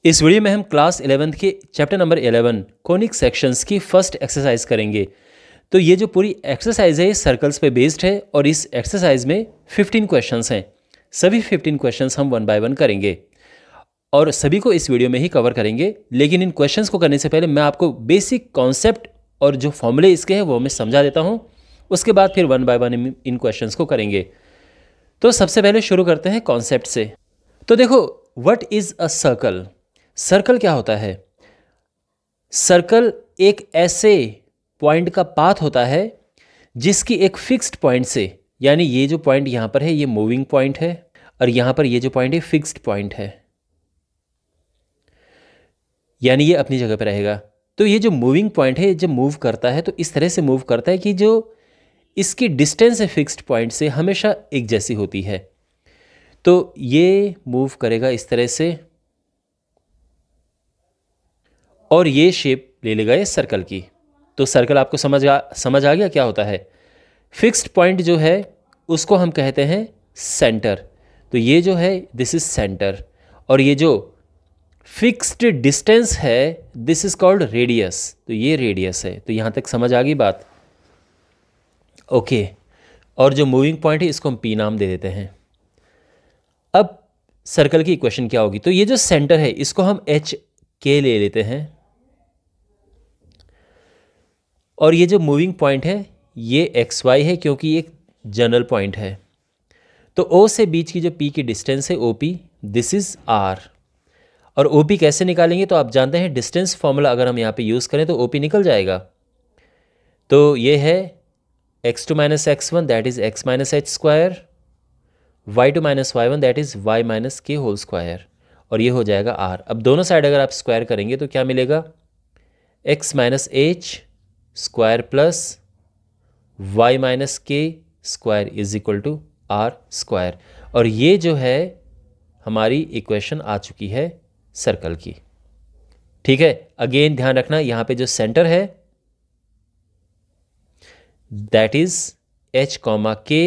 इस वीडियो में हम क्लास 11th के चैप्टर नंबर 11 कोनिक सेक्शंस की फर्स्ट एक्सरसाइज करेंगे। तो ये जो पूरी एक्सरसाइज है ये सर्कल्स पे बेस्ड है और इस एक्सरसाइज में 15 क्वेश्चंस हैं। सभी 15 क्वेश्चंस हम वन बाय वन करेंगे और सभी को इस वीडियो में ही कवर करेंगे। लेकिन इन क्वेश्चंस को करने से पहले मैं आपको बेसिक कॉन्सेप्ट और जो फॉर्मूले इसके हैं वो मैं समझा देता हूँ। उसके बाद फिर one by one in questions को करेंगे। तो सबसे पहले शुरू करते हैं कॉन्सेप्ट से। तो देखो, what is a circle? Circle क्या होता है? सर्कल एक ऐसे पॉइंट का पाथ होता है जिसकी एक फिक्स्ड पॉइंट से, यानी ये जो पॉइंट यहाँ पर है ये मूविंग पॉइंट है और यहाँ पर ये जो पॉइंट है फिक्स्ड पॉइंट है, यानी ये अपनी जगह पर रहेगा। तो ये जो मूविंग पॉइंट है जब मूव करता है तो इस तरह से मूव करता है कि जो इसकी डिस्टेंस है फिक्स्ड पॉइंट से हमेशा एक जैसी होती है। तो ये मूव करेगा इस तरह से और ये शेप ले लेगा ये सर्कल की। तो सर्कल आपको समझ आ गया क्या होता है? फिक्स्ड पॉइंट जो है उसको हम कहते हैं सेंटर। तो ये जो है दिस इज सेंटर और ये जो फिक्स्ड डिस्टेंस है दिस इज कॉल्ड रेडियस। तो ये रेडियस है। तो यहाँ तक समझ आ गई बात? ओके। और जो मूविंग पॉइंट है इसको हम पी नाम दे देते हैं। अब सर्कल की इक्वेशन क्या होगी? तो ये जो सेंटर है इसको हम एच के ले लेते हैं और ये जो मूविंग पॉइंट है ये एक्स वाई है क्योंकि ये एक जनरल पॉइंट है। तो ओ से बीच की जो पी की डिस्टेंस है O P, this is R. और ओ पी कैसे निकालेंगे? तो आप जानते हैं डिस्टेंस फॉर्मूला अगर हम यहाँ पे यूज़ करें तो ओ पी निकल जाएगा। तो ये है x2 minus x1 that is x minus H square, y2 minus y1 that is y minus के होल स्क्वायर और ये हो जाएगा r। अब दोनों साइड अगर आप स्क्वायर करेंगे तो क्या मिलेगा? x minus H square plus y minus के square is equal to are square. और ये जो है हमारी इक्वेशन आ चुकी है सर्कल की। ठीक है, अगेन ध्यान रखना यहाँ पे जो सेंटर है दैट इज h कॉमा के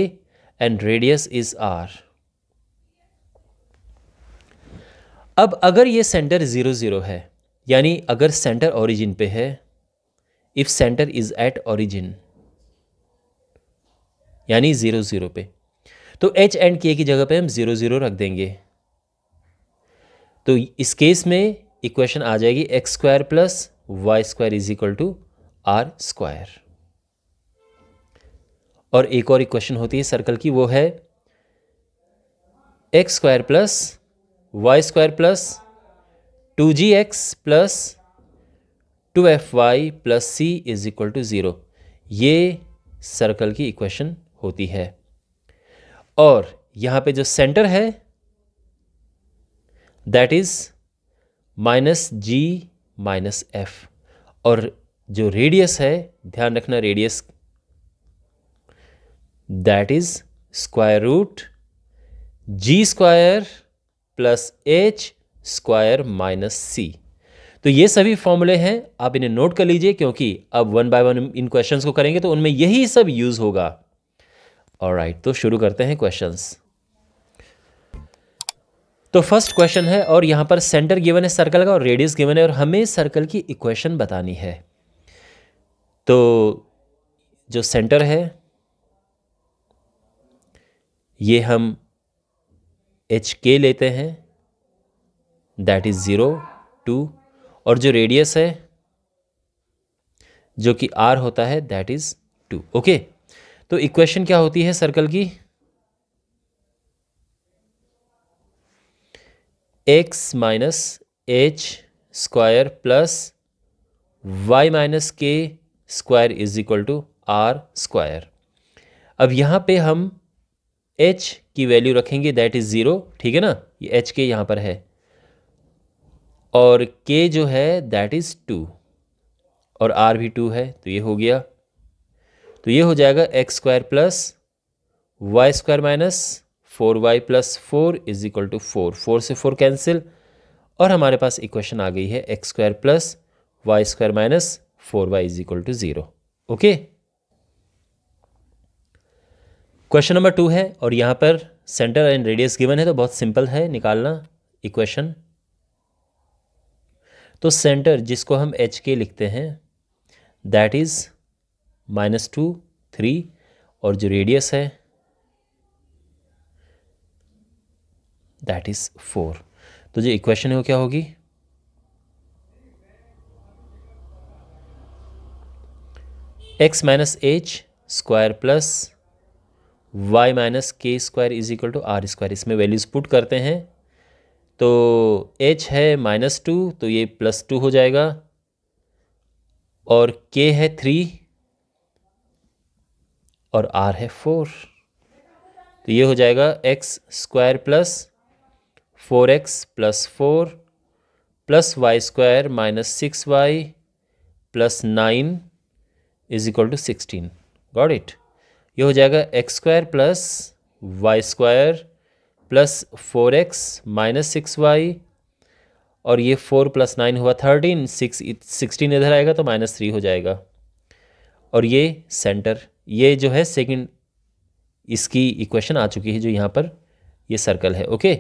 एंड रेडियस इज r। अब अगर ये सेंटर 0 0 है, यानी अगर सेंटर ओरिजिन पे है, if centre is at origin यानी 0 0 पे, तो h एंड k की जगह पे हम 0 0 रख देंगे। तो इस केस में इक्वेशन आ जाएगी x square plus y square is equal to are square. और एक और इक्वेशन होती है सर्कल की, वो है x square plus y square plus 2gx plus 2fy plus c is equal to 0। ये सर्कल की इक्वेशन होती है। और यहाँ पे जो सेंटर है that is minus G minus F और जो रेडियस है, ध्यान रखना radius that is square root G square plus H square minus C. तो ये सभी फॉर्मूले हैं, आप इन्हें नोट कर लीजिए क्योंकि अब one by one in questions को करेंगे तो उनमें यही सब यूज होगा। ऑलराइट, तो शुरू करते हैं क्वेश्चंस। तो फर्स्ट क्वेश्चन है और यहाँ पर सेंटर गिवन है सर्कल का और रेडियस गिवन है और हमें सर्कल की इक्वेशन बतानी है। तो जो सेंटर है ये हम एच के लेते हैं दैट इज 0 2 और जो रेडियस है जो कि आर होता है दैट इज 2। ओके, तो इक्वेशन क्या होती है सर्कल की? X minus H square plus y minus के square is equal to are square. अब यहाँ पे हम h की वैल्यू रखेंगे दैट इज 0। ठीक है ना, ये h के यहाँ पर है और k जो है दैट इज 2 और r भी 2 है। तो ये हो गया। तो ये हो जाएगा x square plus y square minus 4y plus 4 is equal to 4। 4 से 4 कैंसिल और हमारे पास इक्वेशन आ गई है x square plus y square minus 4y is equal to 0। Okay, question number 2 है और यहाँ पर सेंटर एंड रेडियस गिवन है तो बहुत सिंपल है निकालना इक्वेशन। तो सेंटर जिसको हम एच के लिखते हैं दैट इज़ -2 3 और जो रेडियस है दैट इज़ 4। तो जो इक्वेशन है वो क्या होगी, x minus H square plus y minus के square is equal to are square. इसमें वैल्यूज़ पुट करते हैं तो h है -2 तो ये +2 हो जाएगा और k है 3 और r है 4 तो ये हो जाएगा x square plus 4x plus 4 plus y square minus 6y plus 9 is equal to 16। Got it. ये हो जाएगा x square plus y square plus 4x minus 6y और ये 4 प्लस 9 हुआ 13, 16 इधर आएगा तो -3 हो जाएगा। और ये सेंटर, ये जो है सेकंड इसकी इक्वेशन आ चुकी है जो यहाँ पर ये सर्कल है। ओके,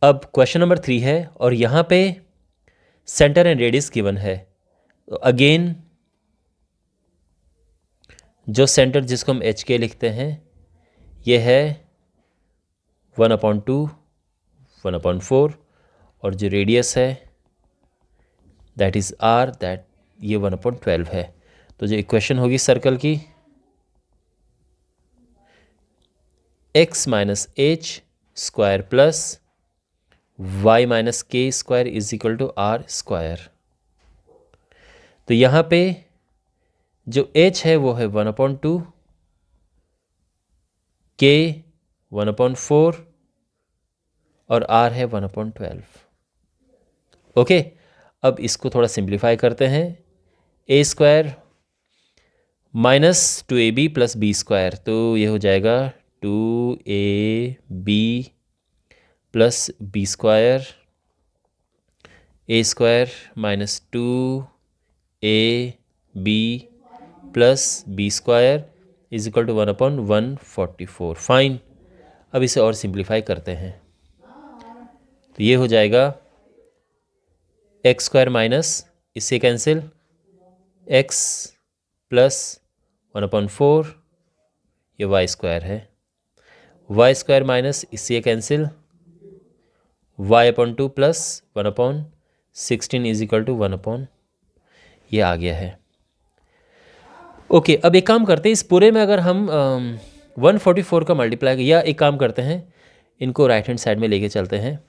अब क्वेश्चन नंबर 3 है और यहाँ पे सेंटर एंड रेडियस गिवन है। तो अगेन जो सेंटर जिसको हम एच के लिखते हैं ये है 1/2 1/4 और जो रेडियस है दैट इज़ आर, दैट ये 1/12 है। तो जो इक्वेशन होगी सर्कल की x minus H square plus y minus के square is equal to are square. तो यहाँ पे जो h है वो है 1/2, k 1/4 और r है 1/12। ओके, अब इसको थोड़ा सिंप्लीफाई करते हैं। a square minus 2ab plus b square, तो ये हो जाएगा 2ab plus b square, a square minus 2ab plus b square is equal to 1/144। Fine, अब इसे और सिंप्लीफाई करते हैं तो ये हो जाएगा एक्स स्क्वायर माइनस इससे कैंसिल x प्लस 1/4, ये वाई स्क्वायर है, वाई स्क्वायर माइनस इससे cancel y/2 plus 1/16 is equal to 1/, ये आ गया है। ओके, अब एक काम करते हैं, इस पूरे में अगर हम 144 का मल्टीप्लाई, या एक काम करते हैं इनको राइट हैंड साइड में लेके चलते हैं।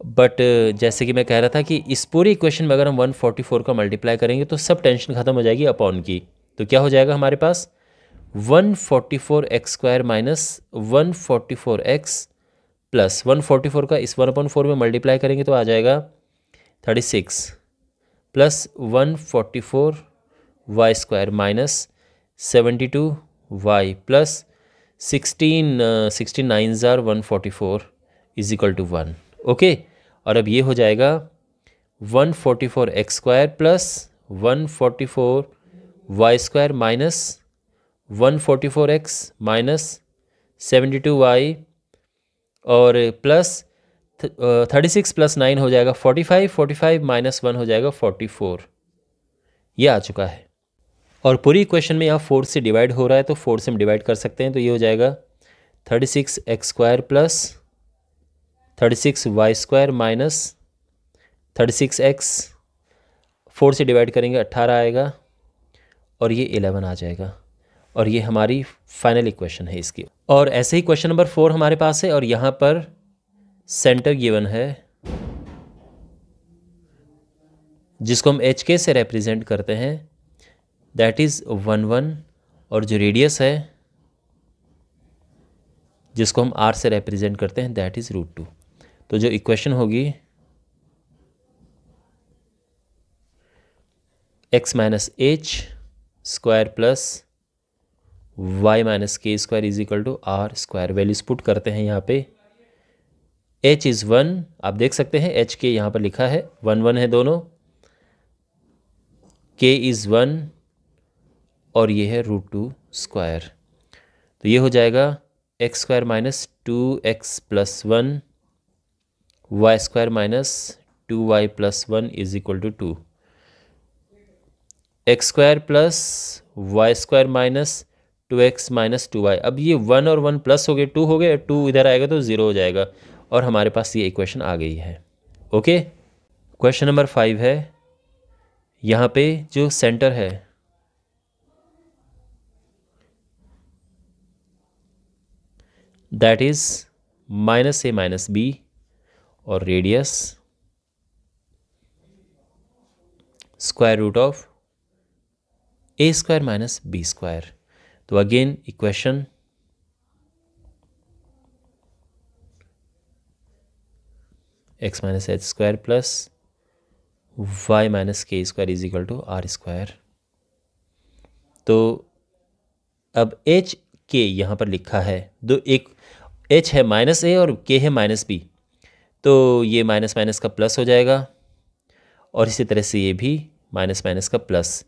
बट जैसे कि मैं कह रहा था कि इस पूरी इक्वेशन में अगर हम 144 का मल्टीप्लाई करेंगे तो सब टेंशन ख़त्म हो जाएगी अपॉन की। तो क्या हो जाएगा हमारे पास 144x square minus 144x plus 144 का इस 1/4 में मल्टीप्लाई करेंगे तो आ जाएगा 36 plus 144y square minus 72y plus 16 9 144 is equal to 1। Okay, और अब ये हो जाएगा 144x square plus 144y square minus 144x minus 72y और प्लस 36 प्लस 9 हो जाएगा 45, 45 माइनस 1 हो जाएगा 44। ये आ चुका है और पूरी इक्वेशन में यहाँ 4 से डिवाइड हो रहा है तो 4 से हम डिवाइड कर सकते हैं। तो ये हो जाएगा 36x square plus 36y square minus 36x, 4 से डिवाइड करेंगे 18 आएगा और ये 11 आ जाएगा और ये हमारी फाइनल इक्वेशन है इसकी। और ऐसे ही क्वेश्चन नंबर 4 हमारे पास है और यहाँ पर सेंटर गिवन है जिसको हम एच के से रिप्रेजेंट करते हैं, दैट इज़ 1 1 और जो रेडियस है जिसको हम r से रिप्रेजेंट करते हैं दैट इज़ √2। तो जो इक्वेशन होगी x minus H square plus y minus के square is equal to are square. Values put करते हैं यहाँ पे, h इज़ 1, आप देख सकते हैं h के यहाँ पर लिखा है 1 1 है दोनों, k इज़ 1 और ये है √2 स्क्वायर। तो ये हो जाएगा x square minus 2x plus 1 y square minus 2y plus 1 is equal to 2, x square plus y square minus 2x minus 2y। अब ये 1 और 1 प्लस हो गए, 2 हो गए, 2 इधर आएगा तो 0 हो जाएगा और हमारे पास ये इक्वेशन आ गई है। ओके, क्वेश्चन नंबर 5 है, यहाँ पे जो सेंटर है that is minus a minus b और radius square root of a square minus b square. तो again equation x minus H square plus y minus के square is equal to are square. तो अब H के यहाँ पर लिखा है, दो एक एच है माइनस ए और के है माइनस बी, तो ये माइनस माइनस का प्लस हो जाएगा और इसी तरह से ये भी माइनस माइनस का प्लस।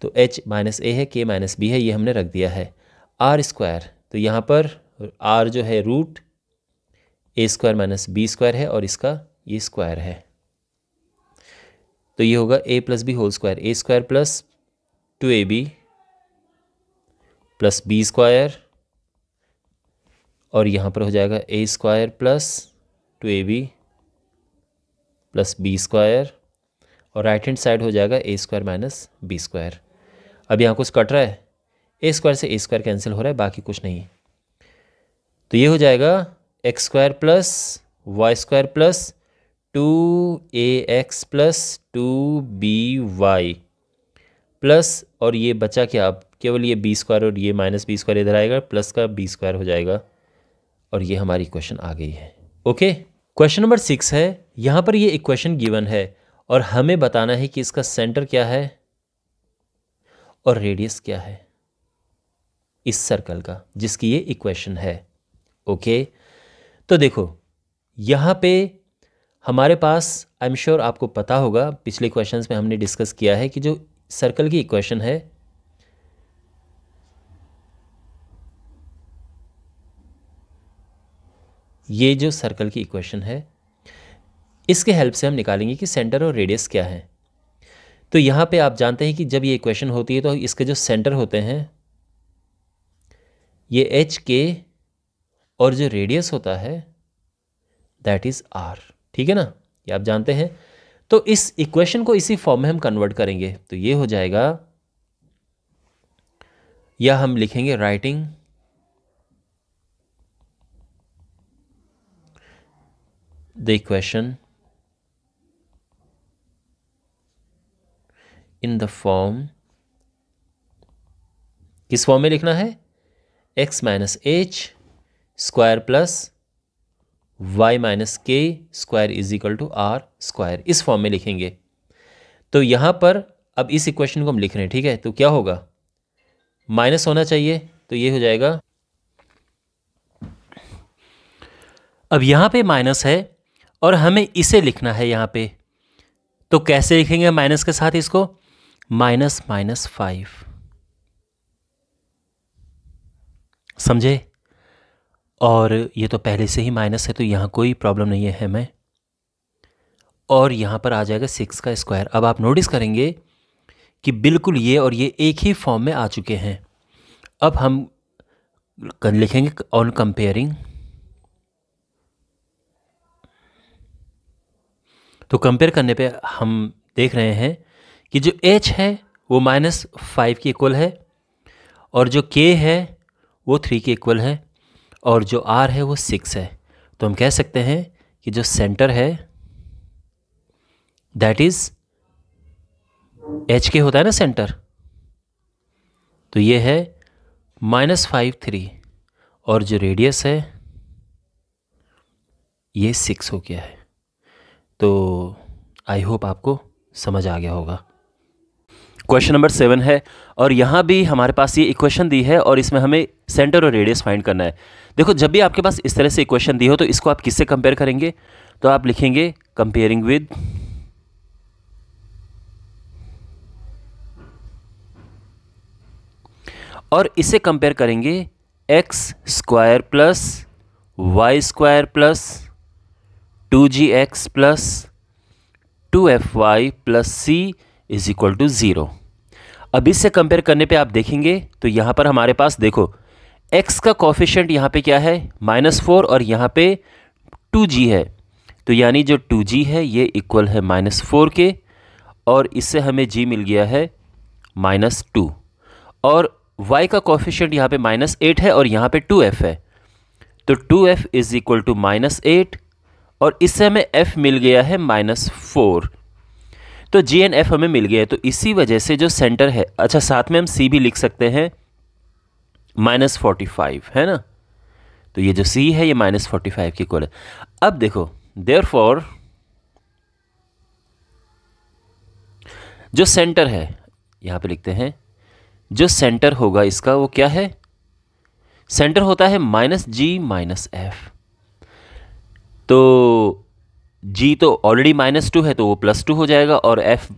तो एच माइनस ए है, के माइनस बी है, ये हमने रख दिया है। आर स्क्वायर, तो यहाँ पर आर जो है root a square minus b square है और इसका ये स्क्वायर है, तो ये होगा a plus b whole square, a square plus 2ab plus b square और यहाँ पर हो जाएगा a square plus 2ab plus b square और राइट हैंड साइड हो जाएगा a square minus b square. अब यहाँ कुछ कट रहा है, ए स्क्वायर से ए स्क्वायर कैंसिल हो रहा है, बाकी कुछ नहीं। तो ये हो जाएगा x square plus y square plus 2ax plus 2by plus, और ये बचा क्या, अब केवल ये बी स्क्वायर और ये माइनस बी स्क्वायर इधर आएगा, प्लस का बी स्क्वायर हो जाएगा और ये हमारी इक्वेशन आ गई है। ओके, क्वेश्चन नंबर 6 है, यहाँ पर ये इक्वेशन गिवन है और हमें बताना है कि इसका सेंटर क्या है और रेडियस क्या है इस सर्कल का जिसकी ये इक्वेशन है। ओके, तो देखो यहाँ पे हमारे पास, आई एम श्योर आपको पता होगा, पिछले क्वेश्चंस में हमने डिस्कस किया है कि जो सर्कल की इक्वेशन है ये जो सर्कल की इक्वेशन है इसके हेल्प से हम निकालेंगे कि सेंटर और रेडियस क्या है। तो यहाँ पे आप जानते हैं कि जब ये इक्वेशन होती है तो इसके जो सेंटर होते हैं ये एच के और जो रेडियस होता है दैट इज आर, ठीक है ना, ये आप जानते हैं। तो इस इक्वेशन को इसी फॉर्म में हम कन्वर्ट करेंगे, तो ये हो जाएगा, या हम लिखेंगे writing the equation in the form, किस फॉर्म में लिखना है, x minus H square plus y minus के square is equal to are square, इस फॉर्म में लिखेंगे। तो यहाँ पर अब इस इक्वेशन को हम लिख रहे हैं, ठीक है, तो क्या होगा, माइनस होना चाहिए, तो ये हो जाएगा, अब यहाँ पे माइनस है और हमें इसे लिखना है यहाँ पे, तो कैसे लिखेंगे माइनस के साथ इसको, माइनस माइनस 5, समझे। और ये तो पहले से ही माइनस है तो यहाँ कोई प्रॉब्लम नहीं है हमें, और यहाँ पर आ जाएगा 6 का स्क्वायर। अब आप नोटिस करेंगे कि बिल्कुल ये और ये एक ही फॉर्म में आ चुके हैं। अब हम लिखेंगे ऑन कंपेयरिंग, तो कंपेयर करने पे हम देख रहे हैं कि जो h है वो -5 के इक्वल है और जो k है वो 3 के इक्वल है और जो r है वो 6 है। तो हम कह सकते हैं कि जो सेंटर है दैट इज h के होता है ना सेंटर, तो ये है -5 3 और जो रेडियस है ये 6 हो गया है। तो आई होप आपको समझ आ गया होगा। क्वेश्चन नंबर 7 है और यहाँ भी हमारे पास ये इक्वेशन दी है और इसमें हमें सेंटर और रेडियस फाइंड करना है। देखो जब भी आपके पास इस तरह से इक्वेशन दी हो तो इसको आप किससे कंपेयर करेंगे, तो आप लिखेंगे कंपेयरिंग विद और इसे कंपेयर करेंगे x² plus y² plus 2gx plus 2fy plus c is equal to 0। अब इससे कंपेयर करने पे आप देखेंगे तो यहाँ पर हमारे पास देखो x का कॉफिशेंट यहाँ पे क्या है -4 और यहाँ पे 2g है, तो यानी जो 2g है ये इक्वल है -4 के, और इससे हमें g मिल गया है -2, और y का कॉफिशेंट यहाँ पे -8 है और यहाँ पे 2f है, तो 2f इज इक्वल टू -8, और इससे हमें f मिल गया है -4, तो g एंड f हमें मिल गया है। तो इसी वजह से जो सेंटर है, अच्छा साथ में हम c भी लिख सकते हैं -45, है ना, तो ये जो c है ये -45 के इक्वल है। अब देखो देयरफॉर जो सेंटर है, यहाँ पे लिखते हैं जो सेंटर होगा इसका वो क्या है, सेंटर होता है -g -f, तो g तो ऑलरेडी -2 है तो वो +2 हो जाएगा, और f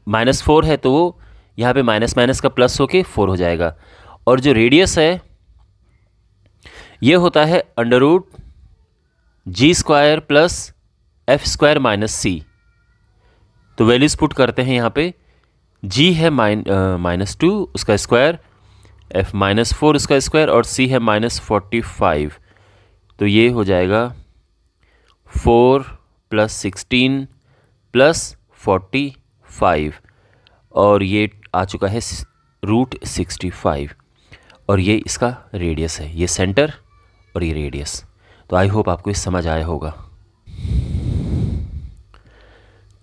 -4 है तो वो यहाँ पे माइनस माइनस का प्लस होके 4 हो जाएगा, और जो रेडियस है ये होता है √g² plus f² minus c। तो वैल्यूज पुट करते हैं यहाँ पे, g है -2 उसका स्क्वायर, f -4 उसका स्क्वायर, और c है -45, तो ये हो जाएगा 4 + 16 + 45, और ये आ चुका है √65, और ये इसका रेडियस है, ये सेंटर और ये रेडियस। तो आई होप आपको ये समझ आया होगा।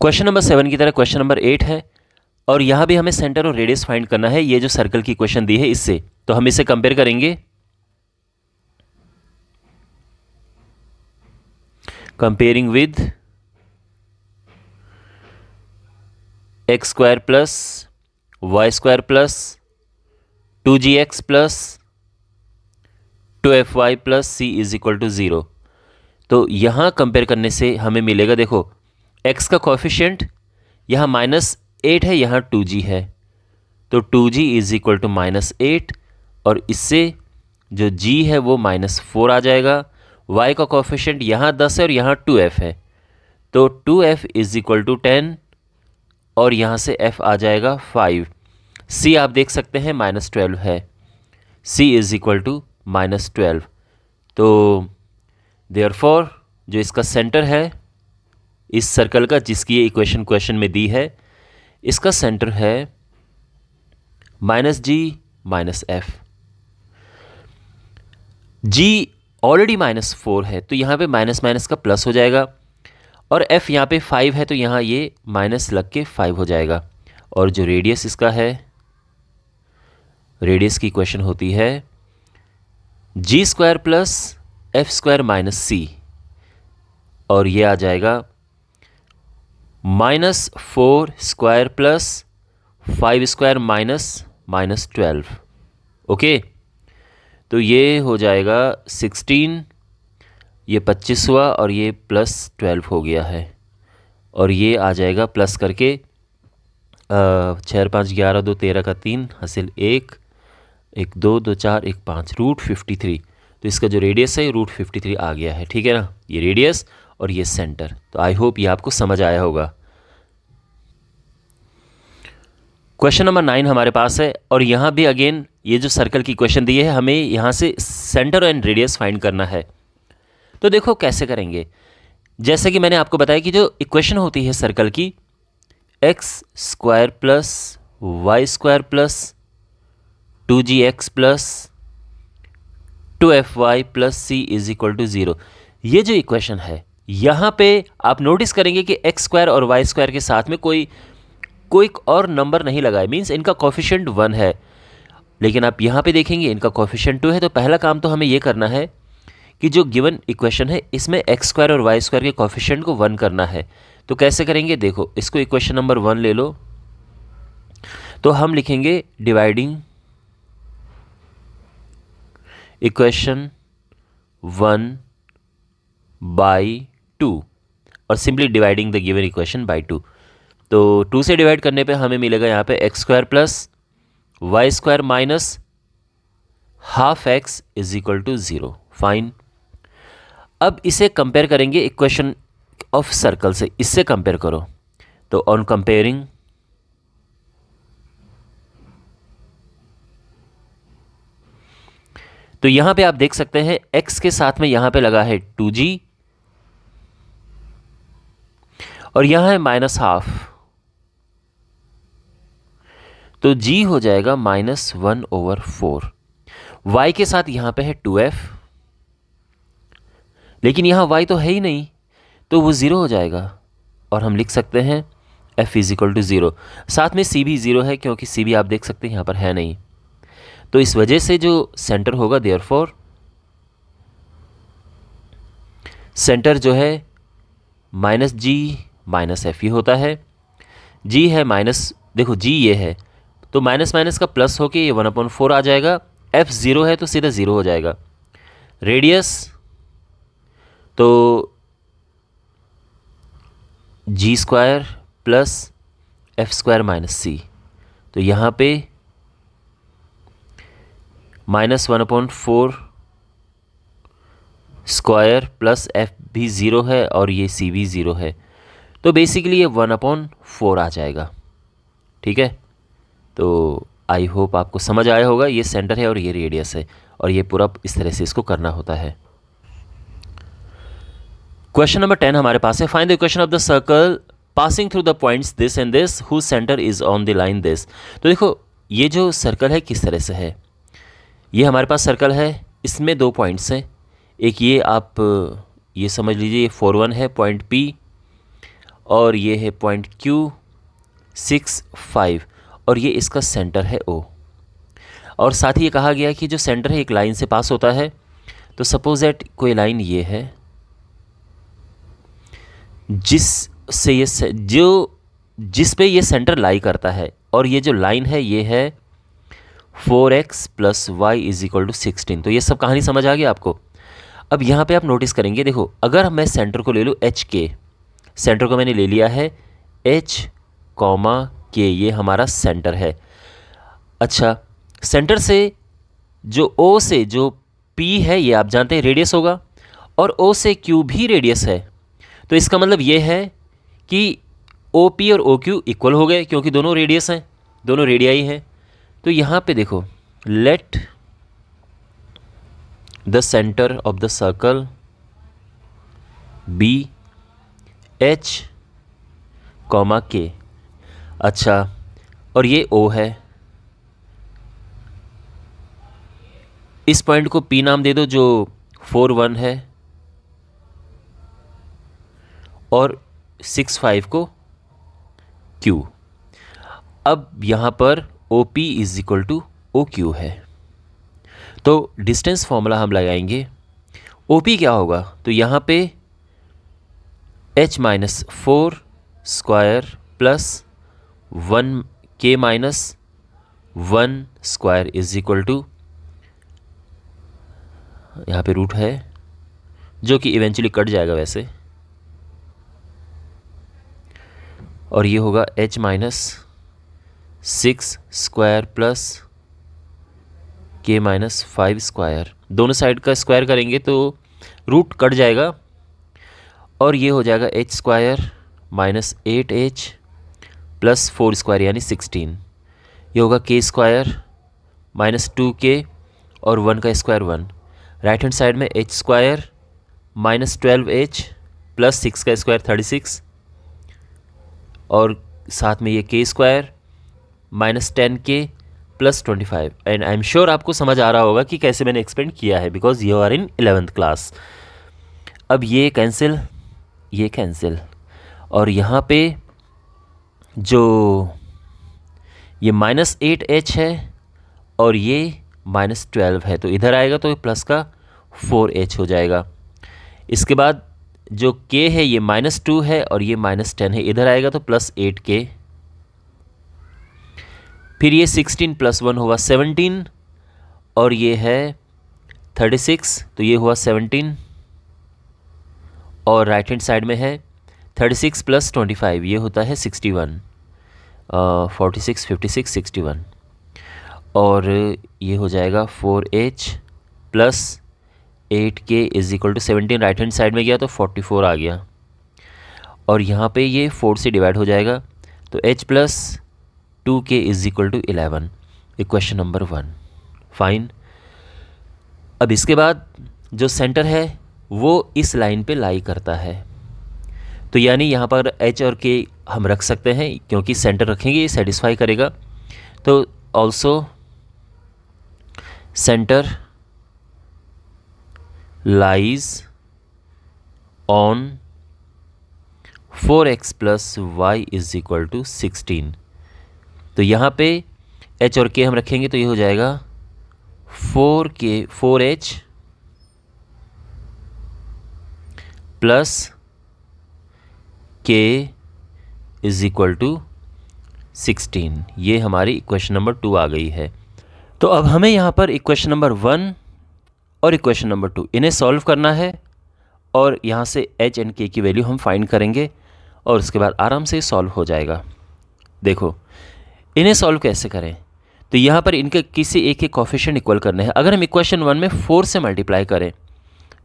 क्वेश्चन नंबर 7 की तरह क्वेश्चन नंबर 8 है, और यहाँ भी हमें सेंटर और रेडियस फाइंड करना है। ये जो सर्कल की क्वेश्चन दी है इससे, तो हम इसे कंपेयर करेंगे, comparing with x² plus y² plus 2gx plus 2fy plus c is equal to 0। तो यहाँ कंपेयर करने से हमें मिलेगा, देखो x का कॉफिशिएंट यहाँ -8 है, यहाँ 2g है, तो 2g इज इक्वल टू -8, और इससे जो g है वो -4 आ जाएगा। y का कॉफिशिएंट यहाँ 10 है और यहाँ 2f है, तो 2f इज इक्वल टू 10, और यहाँ से f आ जाएगा 5। c आप देख सकते हैं -12 है, c इज इक्वल टू -12। तो देयरफॉर जो इसका सेंटर है इस सर्कल का, जिसकी ये इक्वेशन क्वेश्चन में दी है, इसका सेंटर है -g -f। g ऑलरेडी -4 है तो यहाँ पे माइनस माइनस का प्लस हो जाएगा, और f यहाँ पे 5 है तो यहाँ ये माइनस लग के 5 हो जाएगा, और जो रेडियस इसका है, रेडियस की इक्वेशन होती है g² plus f² minus c, और ये आ जाएगा -4² प्लस 5² माइनस 12। ओके, तो ये हो जाएगा 16, ये 25 हुआ, और ये +12 हो गया है, और ये आ जाएगा प्लस करके 6 5 11 2 13 का 3 हासिल 1 1 2 2 4 1 5 √53। तो इसका जो रेडियस है √53 आ गया है, ठीक है ना, ये रेडियस और ये सेंटर। तो आई होप ये आपको समझ आया होगा। क्वेश्चन नंबर 9 हमारे पास है, और यहाँ भी अगेन ये जो सर्कल की क्वेश्चन दी है, हमें यहाँ से सेंटर एंड रेडियस फाइंड करना है। तो देखो कैसे करेंगे, जैसे कि मैंने आपको बताया कि जो इक्वेशन होती है सर्कल की, x² plus y² plus 2gx plus 2fy plus c is equal to 0, ये जो इक्वेशन है यहाँ पे आप नोटिस करेंगे कि x² और y² के साथ में कोई और नंबर नहीं लगा है, मीन्स इनका कोफिशिएंट 1 है। लेकिन आप यहाँ पे देखेंगे इनका कोफिशिएंट 2 है, तो पहला काम तो हमें ये करना है कि जो गिवन इक्वेशन है इसमें x² और y² के कोफिशिएंट को 1 करना है। तो कैसे करेंगे, देखो इसको इक्वेशन नंबर 1 ले लो, तो हम लिखेंगे डिवाइडिंग इक्वेशन 1 बाई 2, और simply dividing the given equation by 2। तो 2 से डिवाइड करने पे हमें मिलेगा यहाँ पे x² plus y² minus half x is equal to 0। Fine, अब इसे कंपेयर करेंगे इक्वेशन ऑफ सर्कल से इससे कंपेयर करो, तो ऑन कंपेयरिंग तो यहां पे आप देख सकते हैं x के साथ में यहां पे लगा है 2g और यहां है -½ तो g हो जाएगा -1/4। y के साथ यहां पे है 2f, लेकिन यहां y तो है ही नहीं, तो वो 0 हो जाएगा और हम लिख सकते हैं f = 0। साथ में c भी 0 है क्योंकि c भी आप देख सकते हैं यहां पर है नहीं, तो इस वजह से जो सेंटर होगा देयरफॉर सेंटर जो है -g -f ये होता है। g है माइनस, देखो g ये है तो माइनस माइनस का प्लस होके ये 1/4 आ जाएगा। f 0 है तो सीधा 0 हो जाएगा। रेडियस तो g² + f² - c, तो यहाँ पे -1/4 स्क्वायर प्लस f भी 0 है और ये c भी 0 है, तो बेसिकली ये 1/4 आ जाएगा। ठीक है, तो आई होप आपको समझ आया होगा। ये सेंटर है और ये रेडियस है और ये पूरा इस तरह से इसको करना होता है। क्वेश्चन नंबर 10 हमारे पास है, find the equation of the circle passing through the points this and this whose centre is on the line this. तो देखो ये जो सर्कल है किस तरह से है, ये हमारे पास सर्कल है, इसमें 2 पॉइंट्स हैं। एक ये आप ये समझ लीजिए, ये 4 1 है पॉइंट P और ये है पॉइंट Q 6 5 और ये इसका सेंटर है O। और साथ ही ये कहा गया कि जो सेंटर है एक लाइन से पास होता है। तो सपोज दैट कोई लाइन ये है जिस पे ये सेंटर लाई करता है और ये जो लाइन है ये है 4x + y = 16। तो ये सब कहानी समझ आ गई आपको। अब यहाँ पे आप नोटिस करेंगे, देखो अगर मैं सेंटर को ले लूँ HK, सेंटर को मैंने ले लिया है H, K, ये हमारा सेंटर है। अच्छा, सेंटर से जो O से जो P है ये आप जानते हैं रेडियस होगा और O से Q भी रेडियस है। तो इसका मतलब ये है कि OP और OQ इक्वल हो गए क्योंकि दोनों रेडियस हैं, दोनों रेडियाई हैं। तो यहाँ पे देखो, let the centre of the circle be H, K। अच्छा, और ये O है, इस पॉइंट को P नाम दे दो जो 4 1 है और 6 5 को Q। अब यहाँ पर OP = OQ है, तो डिस्टेंस फॉर्मूला हम लगाएंगे। OP क्या होगा, तो यहाँ पे H - 4 square plus 1K - 1 square = यहाँ पे रूट है जो कि इवेंचुअली कट जाएगा वैसे, और ये होगा H - 6 square plus K - 5 square. दोनों साइड का स्क्वायर करेंगे तो रूट कट जाएगा और ये हो जाएगा H² - 8H + 4 स्क्वायर यानी 16। ये होगा K² - 2K और 1 का स्क्वायर 1। राइट हैंड साइड में H² - 12H + 6 का स्क्वायर 36 और साथ में ये K² - 10K + 25। And I am sure आपको समझ आ रहा होगा कि कैसे मैंने एक्सपेंड किया है, because you are in 11th class. अब ये कैंसिल और यहाँ पे जो ये -8H है और ये -12 है, तो इधर आएगा तो प्लस का 4H हो जाएगा। इसके बाद जो K है ये -2 है और ये -10 है, इधर आएगा तो +8K। फिर ये 16 + 1 हुआ 17 और ये है 36, तो ये हुआ 17 और राइट हैंड साइड में है 36 + 25, ये होता है 61, 46 56 61 और ये हो जाएगा 4H + 8K = 17। Right hand side में गया तो 44 आ गया। और यहाँ पे ये 4 से डिवाइड हो जाएगा, तो h plus 2k is equal to 11, equation number 1। Fine. अब इसके बाद जो सेंटर है वो इस लाइन पे लाई करता है, तो यानी यहाँ पर h और k हम रख सकते हैं, क्योंकि सेंटर रखेंगे ये सेटिस्फाई करेगा। तो also centre lies on 4x plus y is equal to 16। तो यहाँ पे h और k हम रखेंगे तो ये हो जाएगा 4h plus k is equal to 16। ये हमारी इक्वेशन नंबर 2 आ गई है। तो अब हमें यहाँ पर इक्वेशन नंबर 1 और इक्वेशन नंबर 2 इन्हें सॉल्व करना है, और यहाँ से h एंड k की वैल्यू हम फाइंड करेंगे और उसके बाद आराम से सॉल्व हो जाएगा। देखो इन्हें सॉल्व कैसे करें, तो यहाँ पर इनके किसी एक के कोफिशिएंट इक्वल करने हैं। अगर हम इक्वेशन 1 में 4 से मल्टीप्लाई करें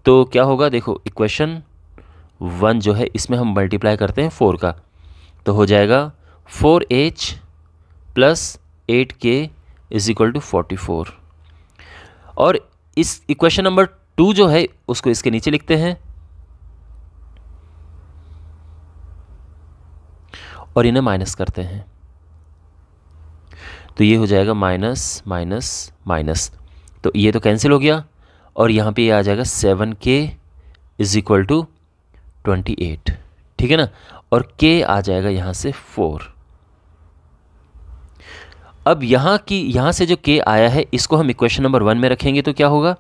तो क्या होगा, देखो इक्वेशन 1 जो है इसमें हम मल्टीप्लाई करते हैं 4 का, तो हो जाएगा 4h plus 8k is equal to 44। और इस इक्वेशन नंबर 2 जो है उसको इसके नीचे लिखते हैं और इन्हें माइनस करते हैं, तो ये हो जाएगा माइनस माइनस माइनस, तो ये तो कैंसिल हो गया, और यहाँ पे ये आ जाएगा 7k इज इक्वल टू 28, ठीक है ना, और k आ जाएगा यहाँ से 4। अब यहाँ से जो k आया है इसको हम इक्वेशन नंबर 1 में रखेंगे तो क्या होगा,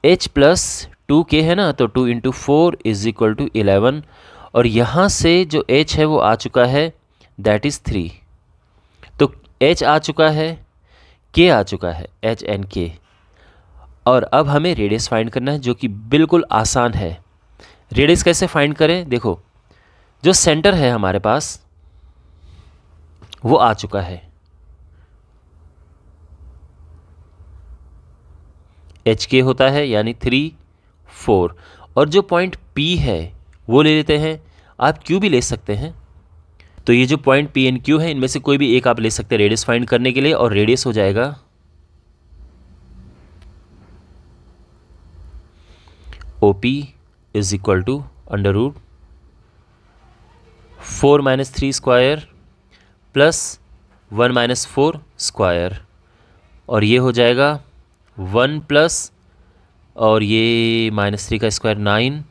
h प्लस 2k है ना, तो 2 इंटू 4 इज इक्वल टू 11, और यहाँ से जो h है वो आ चुका है, दैट इज़ 3। तो h आ चुका है, k आ चुका है, h एंड k। और अब हमें रेडियस फाइंड करना है, जो कि बिल्कुल आसान है। रेडियस कैसे फाइंड करें, देखो जो सेंटर है हमारे पास वो आ चुका है, एच के होता है यानी 3 4, और जो पॉइंट P है वो ले लेते हैं, आप Q भी ले सकते हैं। तो ये जो पॉइंट P एंड Q है इनमें से कोई भी एक आप ले सकते हैं रेडियस फाइंड करने के लिए, और रेडियस हो जाएगा OP is equal to under root 4 minus 3 square plus 1 minus 4 square, और ये हो जाएगा 1 प्लस और ये -3 का स्क्वायर 9,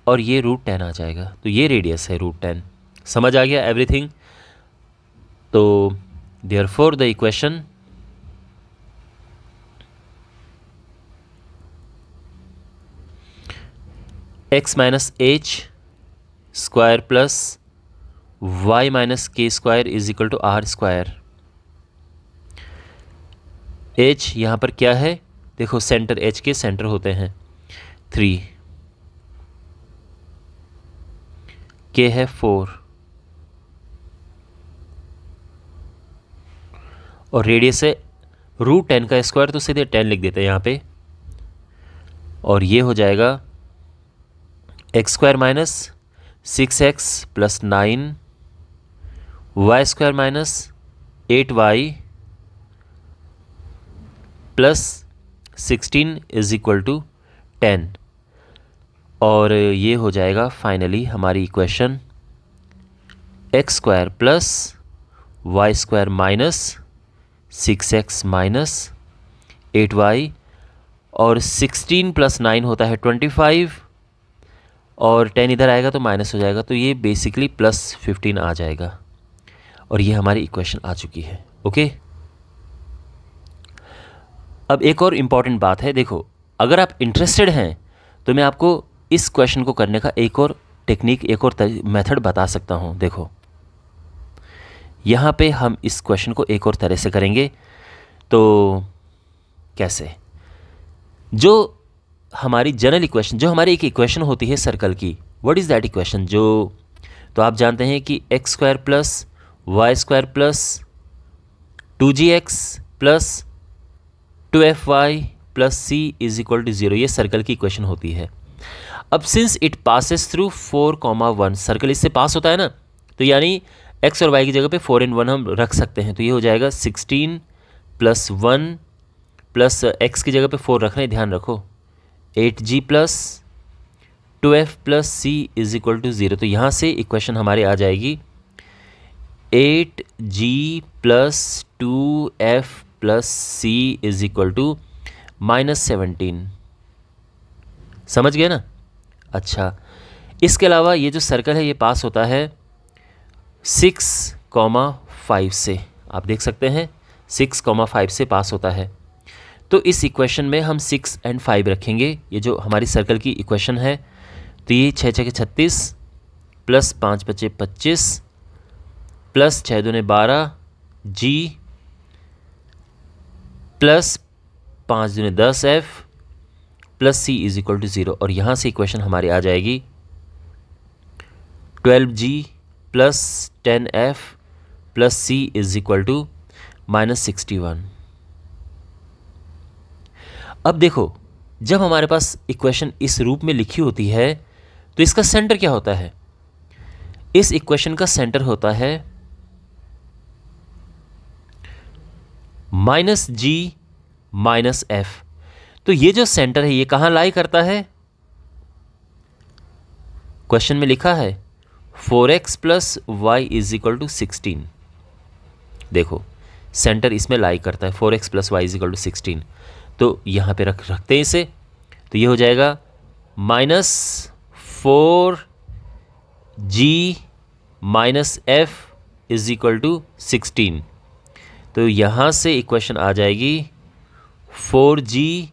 और ये √10 आ जाएगा। तो ये रेडियस है √10। समझ आ गया एवरीथिंग। तो therefore the equation x minus H square plus y minus के square is equal to are square. h यहाँ पर क्या है, देखो सेंटर h के सेंटर होते हैं 3, k है 4, और रेडियस है √10 का स्क्वायर, तो सीधे 10 लिख देते हैं यहाँ पे, और ये हो जाएगा x square minus 6x plus 9 y square minus 8y plus 16 is equal to 10, और ये हो जाएगा फाइनली हमारी equation x square plus y square minus 6x minus 8y, और 16 प्लस 9 होता है 25, और 10 इधर आएगा तो माइनस हो जाएगा, तो ये बेसिकली प्लस 15 आ जाएगा, और ये हमारी इक्वेशन आ चुकी है। ओके, अब एक और इम्पॉर्टेंट बात है, देखो अगर आप इंटरेस्टेड हैं तो मैं आपको इस क्वेश्चन को करने का एक और टेक्निक, एक और मेथड बता सकता हूँ। देखो यहाँ पे हम इस क्वेश्चन को एक और तरह से करेंगे। तो कैसे, जो हमारी जनरल इक्वेशन, जो हमारी एक इक्वेशन होती है सर्कल की, व्हाट इज़ दैट इक्वेशन, जो तो आप जानते हैं कि x square plus y square plus 2gx plus 2fy plus c is equal to 0, ये सर्कल की इक्वेशन होती है। अब since it passes through 4,1, circle इससे पास होता है ना, तो यानी x और y की जगह पे 4 and 1 हम रख सकते हैं। तो ये हो जाएगा 16 + 1 प्लस x की जगह पे 4 रख रहे हैं, ध्यान रखो, 8g plus 2f plus c is equal to 0। तो यहाँ से इक्वेशन हमारी आ जाएगी 8g plus 2f plus c is equal to -17। समझ गए ना? अच्छा, इसके अलावा ये जो सर्कल है ये पास होता है 6,5 से, आप देख सकते हैं 6,5 से पास होता है। तो इस इक्वेशन में हम 6 and 5 रखेंगे, ये जो हमारी सर्कल की इक्वेशन है। तो ये 6 × 6 = 36 plus 5 × 5 = 25 plus 6 × 2 = 12 g plus 5 × 2 = 10 f plus c is equal to 0। और यहाँ से इक्वेशन हमारी आ जाएगी 12g plus 10f plus c is equal to -61। अब देखो, जब हमारे पास इक्वेशन इस रूप में लिखी होती है तो इसका सेंटर क्या होता है? इस इक्वेशन का सेंटर होता है -g -f। तो ये जो सेंटर है ये कहाँ लाई करता है? क्वेश्चन में लिखा है 4x + y = 16। देखो, सेंटर इसमें लाई करता है, 4x + y = 16। तो यहाँ पे रखते हैं इसे, तो ये हो जाएगा -4g -f = 16। तो यहाँ से इक्वेशन आ जाएगी 4g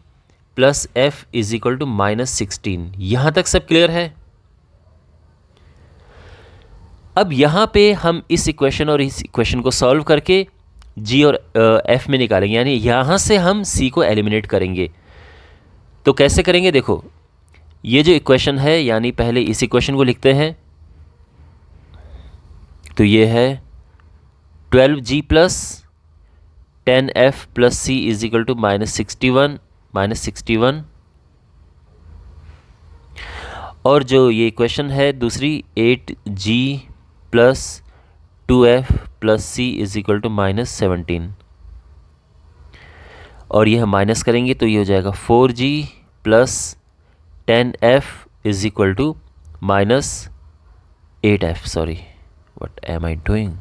+ f = -16। यहाँ तक सब क्लियर है? अब यहाँ पे हम इस इक्वेशन और इस इक्वेशन को सॉल्व करके g और f में निकालेंगे, यानी यहाँ से हम c को एलिमिनेट करेंगे। तो कैसे करेंगे? देखो, ये जो इक्वेशन है, यानी पहले इस इक्वेशन को लिखते हैं। तो ये है 12g plus 10f plus c is equal to -61। और जो ये इक्वेशन है दूसरी 8g plus 2f plus c is equal to -17। और ये हम माइनस करेंगे तो ये हो जाएगा 4g plus 10f is equal to -8f, sorry what am I doing,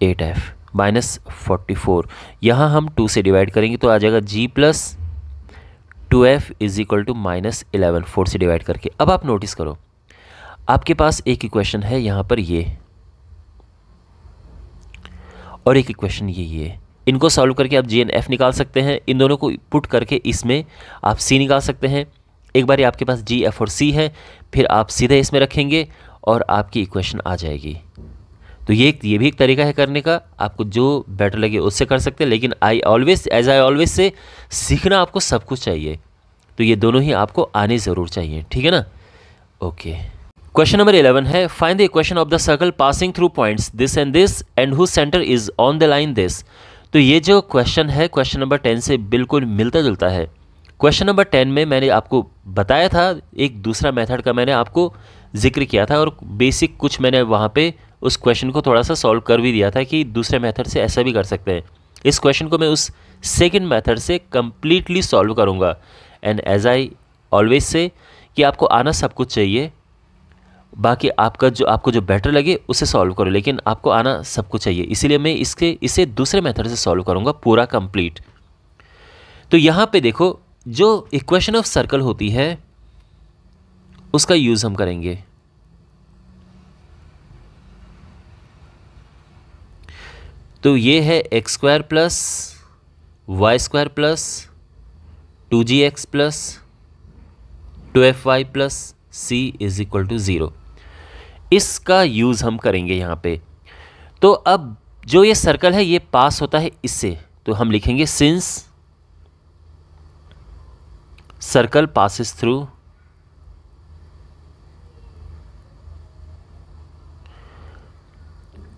8f -44। यहाँ हम 2 से डिवाइड करेंगे तो आ जाएगा g plus 2f is equal to -11, 4 से डिवाइड करके। अब आप नोटिस करो, आपके पास एक इक्वेशन है यहाँ पर ये, और एक इक्वेशन ये। इनको सॉल्व करके आप g एंड f निकाल सकते हैं। इन दोनों को पुट करके इसमें आप c निकाल सकते हैं। एक बार आपके पास g, f और c है, फिर आप सीधे इसमें रखेंगे और आपकी इक्वेशन आ जाएगी। तो ये भी एक तरीका है करने का, आपको जो बेटर लगे उससे कर सकते हैं। लेकिन आई ऑलवेज से सीखना आपको सब कुछ चाहिए, तो ये दोनों ही आपको आने ज़रूर चाहिए, ठीक है ना? ओके, क्वेश्चन नंबर 11 है, find the equation of the circle passing through points this and whose centre is on the line this. तो ये जो क्वेश्चन है क्वेश्चन नंबर 10 से बिल्कुल मिलता जुलता है। क्वेश्चन नंबर 10 में मैंने आपको बताया था, एक दूसरा मेथड का मैंने आपको जिक्र किया था, और बेसिक कुछ मैंने वहाँ पे उस क्वेश्चन को थोड़ा सा सॉल्व कर भी दिया था कि दूसरे मेथड से ऐसा भी कर सकते हैं। इस क्वेश्चन को मैं उस सेकंड मेथड से कम्प्लीटली सॉल्व करूँगा। And as I always say कि आपको आना सब कुछ चाहिए, बाकी आपको जो बेटर लगे उसे सॉल्व करो, लेकिन आपको आना सब कुछ चाहिए। इसीलिए मैं इसे दूसरे मेथड से सॉल्व करूँगा पूरा कंप्लीट। तो यहाँ पे देखो, जो इक्वेशन ऑफ सर्कल होती है उसका यूज़ हम करेंगे। तो ये है x² plus y² plus 2gx plus 2fy plus c is equal to 0। इसका यूज़ हम करेंगे यहाँ पे। तो अब जो ये सर्कल है ये पास होता है इससे, तो हम लिखेंगे सिंस सर्कल पासिस थ्रू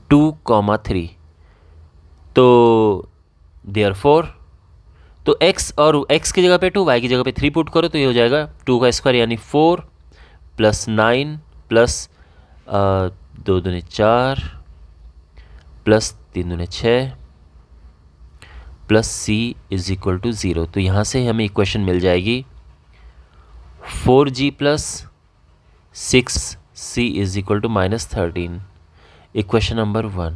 (2, 3), तो देयरफॉर तो x और x की जगह पे 2, y की जगह पे 3 पुट करो तो ये हो जाएगा 2 का स्क्वायर यानी 4 प्लस 9 प्लस 2 दूनी 4 प्लस 3 दूनी 6 plus c is equal to 0। तो यहाँ से हमें इक्वेशन मिल जाएगी 4g plus 6c is equal to -13, equation number 1।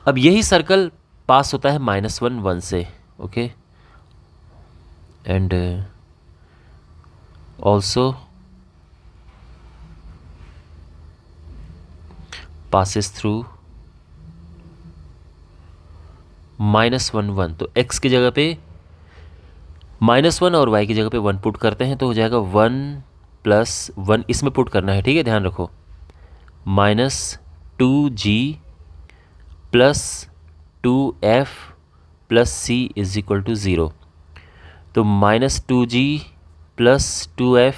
अब यही सर्कल पास होता है -1 1 से, okay, and also passes through -1 1। तो x की जगह पे -1 और y की जगह पे 1 पुट करते हैं तो हो जाएगा 1 प्लस 1 इसमें पुट करना है, ठीक है, ध्यान रखो, -2g plus 2f plus c is equal to 0। तो -2g plus 2f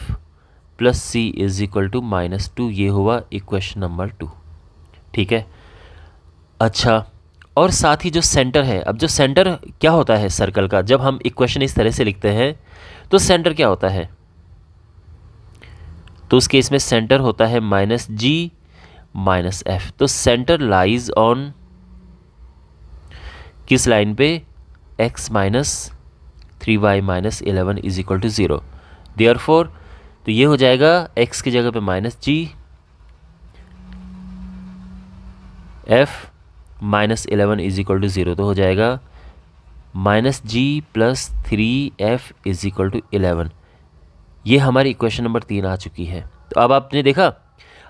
plus c is equal to -2, ये हुआ इक्वेशन नंबर 2, ठीक है। अच्छा, और साथ ही जो सेंटर है, अब जो सेंटर क्या होता है सर्कल का, जब हम इक्वेशन इस तरह से लिखते हैं तो सेंटर क्या होता है, तो उस केस में सेंटर होता है -g -f। तो सेंटर लाइज ऑन किस लाइन पे, x - 3y - 11 is equal to 0। Therefore तो ये हो जाएगा x की जगह पे -g f -11 is equal to 0। तो हो जाएगा -g plus 3f is equal to 11। ये हमारी इक्वेशन नंबर 3 आ चुकी है। तो अब आपने देखा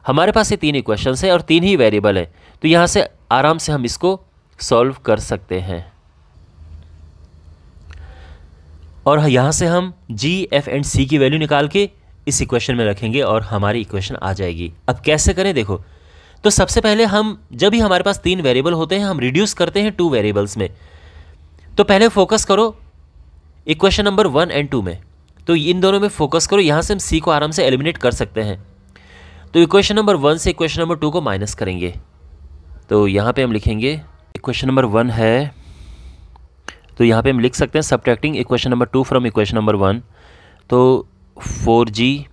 हमारे पास ये 3 इक्वेशंस है और 3 ही वेरिएबल है, तो यहाँ से आराम से हम इसको सॉल्व कर सकते हैं। और यहाँ से हम g, f एंड c की वैल्यू निकाल के इस इक्वेशन में रखेंगे और हमारी इक्वेशन आ जाएगी। अब कैसे करें देखो, तो सबसे पहले हम जब भी हमारे पास 3 वेरिएबल होते हैं हम रिड्यूस करते हैं 2 वेरिएबल्स में। तो पहले फोकस करो इक्वेशन नंबर 1 एंड 2 में, तो इन दोनों में फोकस करो, यहाँ से हम c को आराम से एलिमिनेट कर सकते हैं। तो इक्वेशन नंबर 1 से इक्वेशन नंबर 2 को माइनस करेंगे, तो यहाँ पे हम लिखेंगे इक्वेशन नंबर 1 है, तो यहाँ पे हम लिख सकते हैं subtracting equation number 2 from equation number 1। तो 4g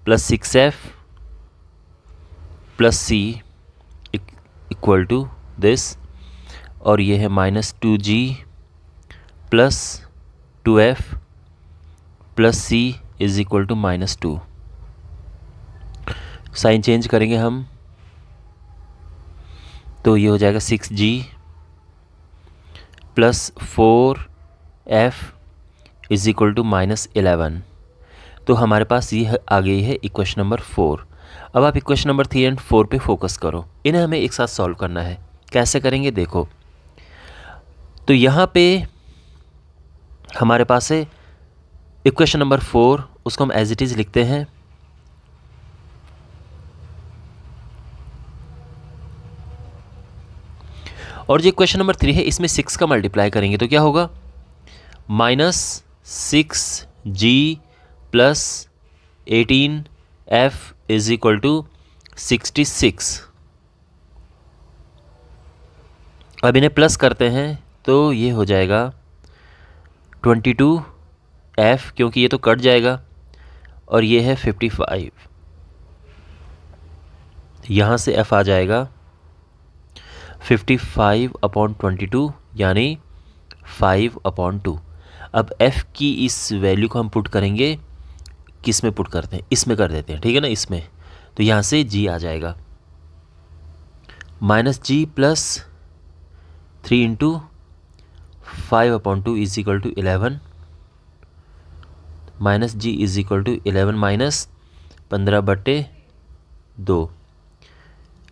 plus 6f plus c equal to this, और ये है -2g plus 2f plus c is equal to -2। Sign change करेंगे हम, तो ये हो जाएगा 6g plus 4f is equal to -11। तो हमारे पास ये आ गई है इक्वेशन नंबर 4। अब आप इक्वेशन नंबर 3 एंड 4 पे फोकस करो, इन्हें हमें एक साथ सॉल्व करना है। कैसे करेंगे देखो, तो यहाँ पे हमारे पास है इक्वेशन नंबर 4, उसको हम एज इट इज़ लिखते हैं, और जो इक्वेशन नंबर 3 है इसमें 6 का मल्टीप्लाई करेंगे तो क्या होगा, -6g plus 18f is equal to 66। अब इन्हें प्लस करते हैं तो ये हो जाएगा 22f, क्योंकि ये तो कट जाएगा, और ये है 55, यहाँ से f आ जाएगा 55/22 यानी 5/2। अब f की इस वैल्यू को हम पुट करेंगे, किस में पुट करते हैं, इसमें कर देते हैं, ठीक है ना, इसमें। तो यहाँ से g आ जाएगा -g plus 3 into 5/2 is equal to 11, -g is equal to 11 minus 15/2,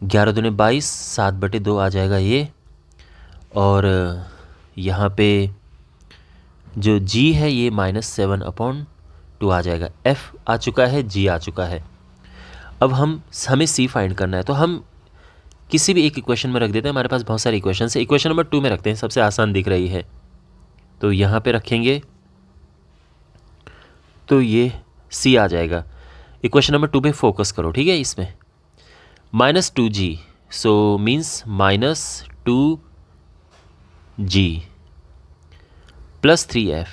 11 दूने 22, 7/2 आ जाएगा ये। और यहाँ पे जो g है ये -7/2 आ जाएगा। f आ चुका है, g आ चुका है। अब हमें c फाइंड करना है, तो हम किसी भी एक इक्वेशन में रख देते हैं, हमारे पास बहुत सारी इक्वेशन है। इक्वेशन नंबर 2 में रखते हैं, सबसे आसान दिख रही है, तो यहाँ पे रखेंगे तो ये c आ जाएगा। इक्वेशन नंबर 2 पे फोकस करो, ठीक है, इसमें -2g, so means -2g plus 3f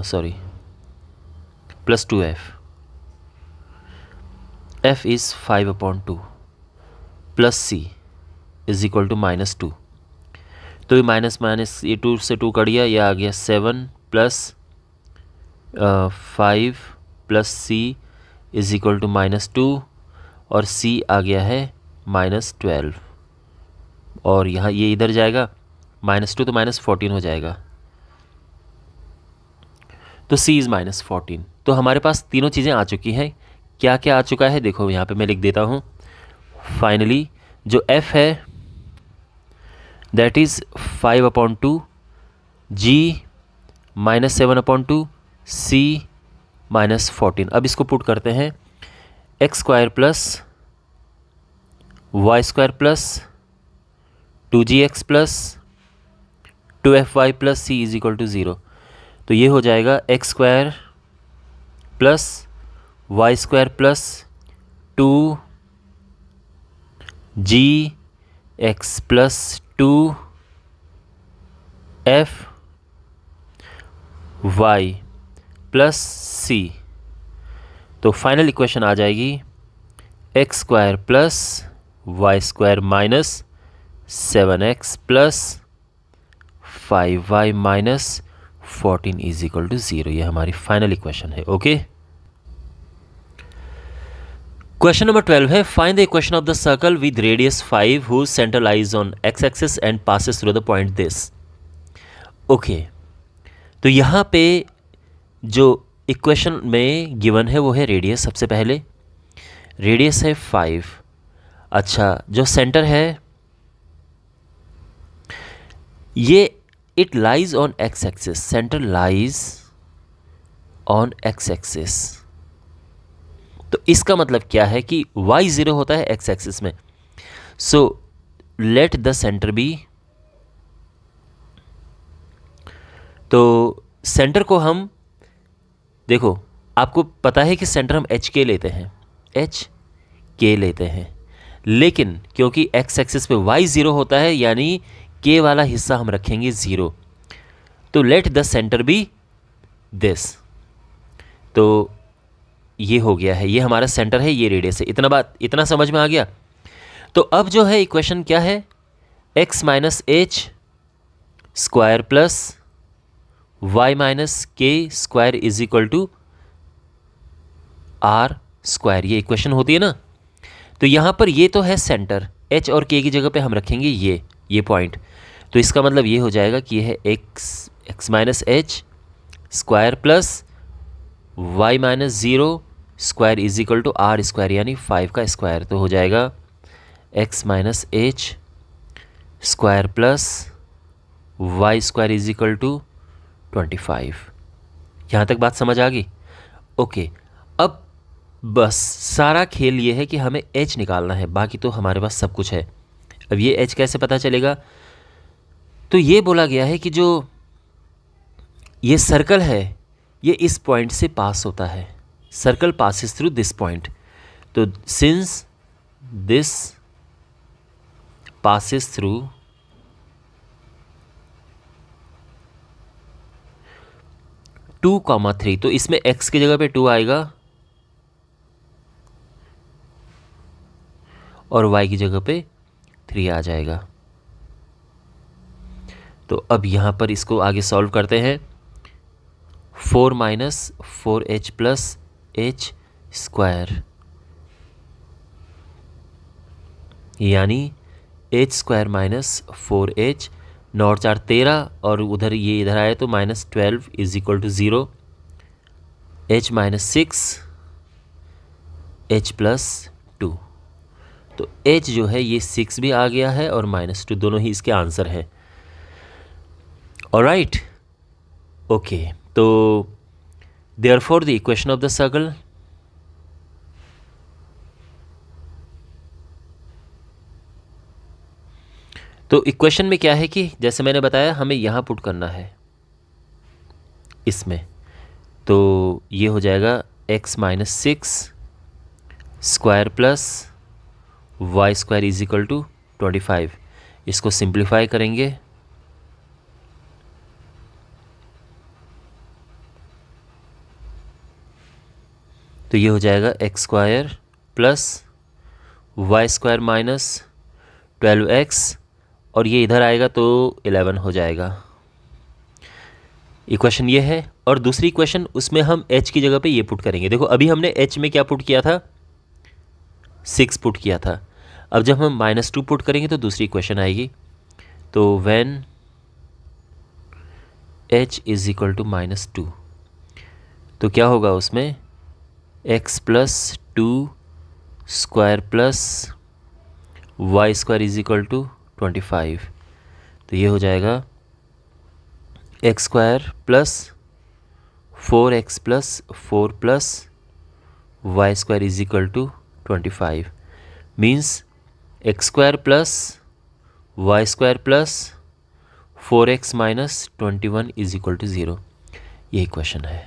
sorry plus 2f, f is 5/2 plus c is equal to -2। तो ये माइनस माइनस ये 2 से 2 कट गया, ये आ गया 7 plus 5 plus c is equal to -2 और c आ गया है -12 और यहाँ ये इधर जाएगा -2 तो -14 हो जाएगा, तो c इज़ -14। तो हमारे पास तीनों चीज़ें आ चुकी हैं। क्या क्या आ चुका है देखो, यहाँ पे मैं लिख देता हूँ। फाइनली जो f है दैट इज़ 5/2, g -7/2, c -14। अब इसको पुट करते हैं, x² plus y² plus 2gx plus 2fy plus c is equal to 0। तो ये हो जाएगा x² plus y² plus 2gx plus 2fy plus c। तो फाइनल इक्वेशन आ जाएगी x² plus y² minus 7x plus 5y minus 14 is equal to 0। ये हमारी final equation है। ओके, क्वेश्चन नंबर 12 है, find the equation of the circle with radius 5 whose centre lies on x axis and passes through the point this. Okay, तो यहाँ पे जो equation में given है वो है रेडियस। सबसे पहले रेडियस है 5। अच्छा, जो सेंटर है ये it lies on x axis, centre lies on x axis. तो इसका मतलब क्या है कि y0 होता है x एक्सिस में। So let the centre be, तो सेंटर को हम देखो, आपको पता है कि सेंटर हम HK लेते हैं, HK लेते हैं, लेकिन क्योंकि x एक्सिस पे y0 होता है यानी k वाला हिस्सा हम रखेंगे 0। तो let the centre be this. तो ये हो गया है, ये हमारा सेंटर है, ये रेडियस है। इतना समझ में आ गया। तो अब जो है इक्वेशन क्या है, x minus H square plus y minus के square is equal to are square, ये इक्वेशन होती है ना। तो यहाँ पर ये तो है सेंटर, h और k की जगह पे हम रखेंगे ये पॉइंट। तो इसका मतलब ये हो जाएगा कि ये है x minus H square plus y minus 0 square is equal to are square यानी 5 का स्क्वायर। तो हो जाएगा x minus H square plus y square is equal to 25। यहाँ तक बात समझ आ गई? ओके, अब बस सारा खेल ये है कि हमें h निकालना है, बाकी तो हमारे पास सब कुछ है। अब ये h कैसे पता चलेगा? तो ये बोला गया है कि जो ये सर्कल है ये इस पॉइंट से पास होता है, circle passes through this point. तो since this passes through two comma 3, तो इसमें x की जगह पे 2 आएगा और y की जगह पे 3 आ जाएगा। तो अब यहाँ पर इसको आगे सॉल्व करते हैं। 4 minus 4h plus h square यानी h स्क्वायर माइनस 4h, 9 4 13 और उधर ये इधर आए तो -12 is equal to 0, h minus 6 h plus 2। तो h जो है ये 6 भी आ गया है और -2 दोनों ही इसके आंसर हैं। ऑलराइट, ओके, तो therefore the equation of the circle, तो इक्वेशन में क्या है कि जैसे मैंने बताया हमें यहाँ पुट करना है इसमें। तो ये हो जाएगा x minus 6 square plus y square is equal to 25। इसको सिंप्लीफाई करेंगे तो ये हो जाएगा x square plus y square minus 12x और ये इधर आएगा तो 11 हो जाएगा। इक्वेशन ये है। और दूसरी इक्वेशन उसमें हम h की जगह पे ये पुट करेंगे। देखो अभी हमने h में क्या पुट किया था, 6 पुट किया था। अब जब हम -2 पुट करेंगे तो दूसरी इक्वेशन आएगी। तो when h is equal to -2 तो क्या होगा उसमें x plus 2 square plus y square is equal to 25। तो ये हो जाएगा x square plus 4x plus 4 plus y square is equal to 25 means x square plus y square plus 4x minus 21 is equal to 0। ये equation है।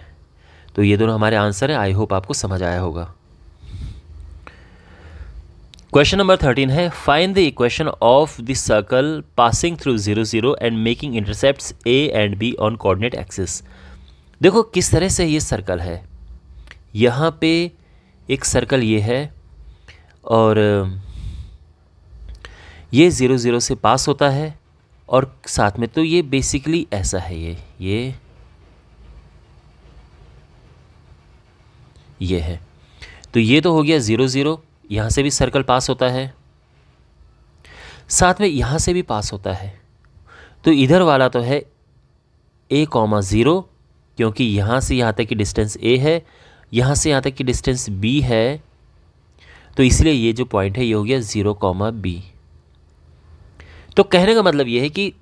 तो ये दोनों हमारे आंसर है। आई होप आपको समझ आया होगा। क्वेश्चन नंबर 13 है find the equation of the circle passing through 0 0 and making intercepts a and b on coordinate axis. देखो किस तरह से ये सर्कल है। यहाँ पे एक सर्कल ये है और ये 0 0 से पास होता है और साथ में तो ये बेसिकली ऐसा है ये है। तो ये तो हो गया 0 0। यहाँ से भी सर्कल पास होता है, साथ में यहाँ से भी पास होता है। तो इधर वाला तो है a, 0 क्योंकि यहाँ से यहाँ तक की डिस्टेंस a है, यहाँ से यहाँ तक की डिस्टेंस b है। तो इसलिए ये जो पॉइंट है ये हो गया 0, b। तो कहने का मतलब ये है कि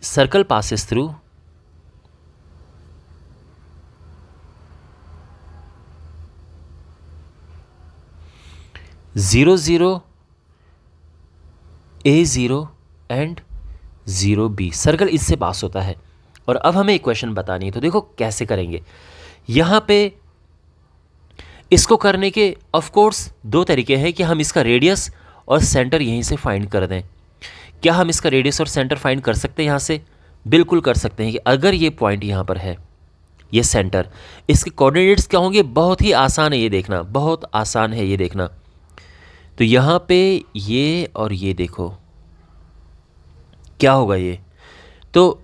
circle passes through zero 0 a0 and 0b circle इससे पास होता है। और अब हमें इक्वेशन बतानी है। तो देखो कैसे करेंगे। यहाँ पे इसको करने के ऑफ कोर्स दो तरीके हैं कि हम इसका रेडियस और सेंटर यहीं से फाइंड कर दें। क्या हम इसका रेडियस और सेंटर फाइंड कर सकते हैं यहाँ से? बिल्कुल कर सकते हैं कि अगर ये पॉइंट यहाँ पर है, ये सेंटर, इसके कोऑर्डिनेट्स क्या होंगे? बहुत ही आसान है ये देखना, बहुत आसान है ये देखना। तो यहाँ पे ये और ये देखो क्या होगा ये। तो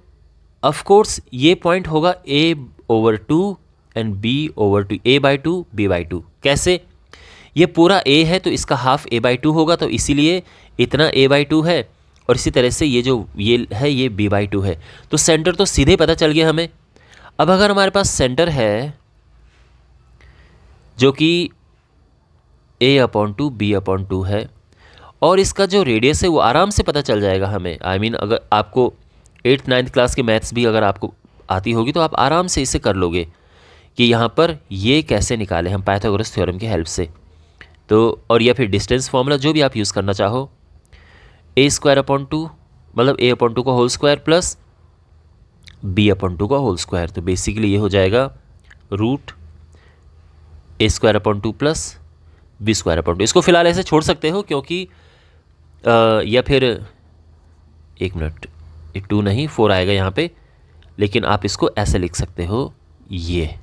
ऑफ कोर्स ये पॉइंट होगा a/2 and b/2, a/2 b/2। कैसे? ये पूरा a है तो इसका हाफ a/2 होगा, तो इसीलिए इतना a/2 है। और इसी तरह से ये जो ये है ये b/2 है। तो सेंटर तो सीधे पता चल गया हमें। अब अगर हमारे पास सेंटर है जो कि a/2 b/2 है और इसका जो रेडियस है वो आराम से पता चल जाएगा हमें। आई मीन अगर आपको 8th 9th क्लास की मैथ्स भी अगर आपको आती होगी तो आप आराम से इसे कर लोगे कि यहाँ पर ये कैसे निकाले हम पाइथागोरस थ्योरम की हेल्प से। तो और या फिर डिस्टेंस फार्मूला जो भी आप यूज़ करना चाहो, a²/2 मतलब a/2 का होल स्क्वायर प्लस b/2 का होल स्क्वायर। तो बेसिकली ये हो जाएगा रूट a²/2 प्लस b²/2। इसको फिलहाल ऐसे छोड़ सकते हो क्योंकि या फिर 1 मिनट 2 नहीं 4 आएगा यहाँ पे, लेकिन आप इसको ऐसे लिख सकते हो ये,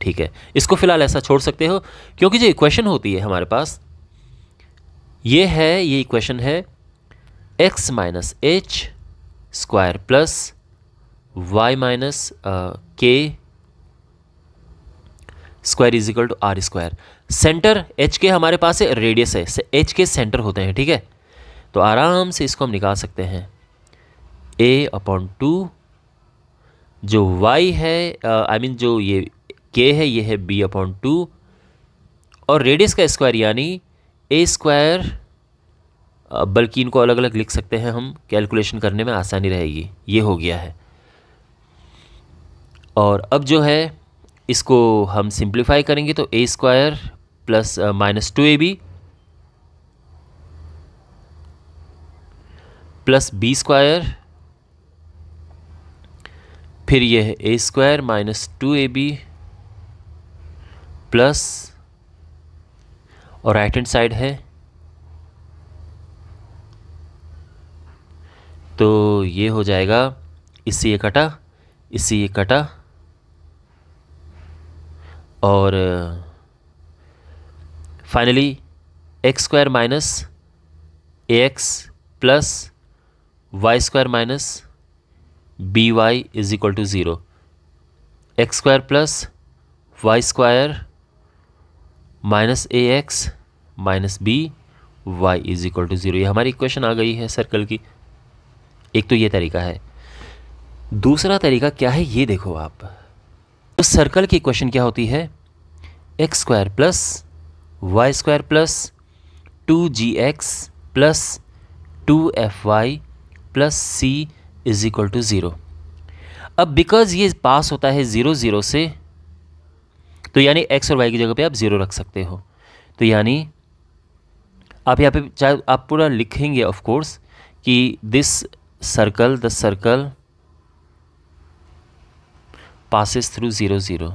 ठीक है। इसको फिलहाल ऐसा छोड़ सकते हो क्योंकि जो इक्वेशन होती है हमारे पास ये है, ये इक्वेशन है x minus h square plus y minus k square is equal to are square. Centre h के हमारे पास है, रेडियस है, h के सेंटर होते हैं, ठीक है। तो आराम से इसको हम निकाल सकते हैं a/2 जो y है आई मीन जो ये k है ये है b/2 और रेडियस का स्क्वायर यानी a²। बल्कि इनको अलग अलग लिख सकते हैं हम, कैलकुलेशन करने में आसानी रहेगी। ये हो गया है। और अब जो है इसको हम सिंप्लीफाई करेंगे तो a² plus -2ab plus b², फिर ये है a² -2ab प्लस और राइट हैंड साइड है तो ये हो जाएगा, इससे ये कटा, इससे ये कटा, और finally x square minus a x plus y square minus b y is equal to zero, x square plus y square minus a x minus b y is equal to zero. ये हमारी equation आ गई है circle की। एक तो ये तरीका है। दूसरा तरीका क्या है, ये देखो आप। तो सर्कल की इक्वेशन क्या होती है, x square plus y square plus 2gx plus 2fy plus c is equal to zero. अब बिकॉज ये पास होता है 0 0 से, तो यानी x और y की जगह पे आप 0 रख सकते हो। तो यानी आप यहाँ पे चाहे आप पूरा लिखेंगे ऑफ कोर्स कि this circle, the circle passes through 0 0।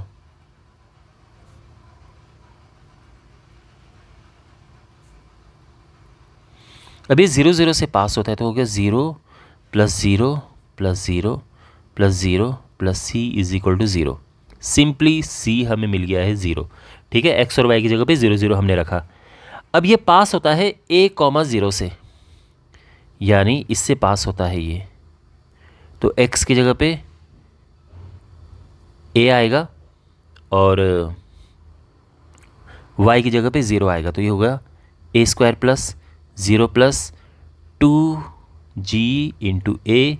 अभी 0 0 से पास होता है तो हो गया 0 plus 0 plus 0 plus 0 plus c is equal to 0। Simply c हमें मिल गया है 0। ठीक है, एक्स और वाई की जगह पे 0 0 हमने रखा। अब ये पास होता है a, 0 से, यानी इससे पास होता है ये, तो x की जगह पे a आएगा और y की जगह पे 0 आएगा। तो ये होगा a square plus 0 plus 2g into A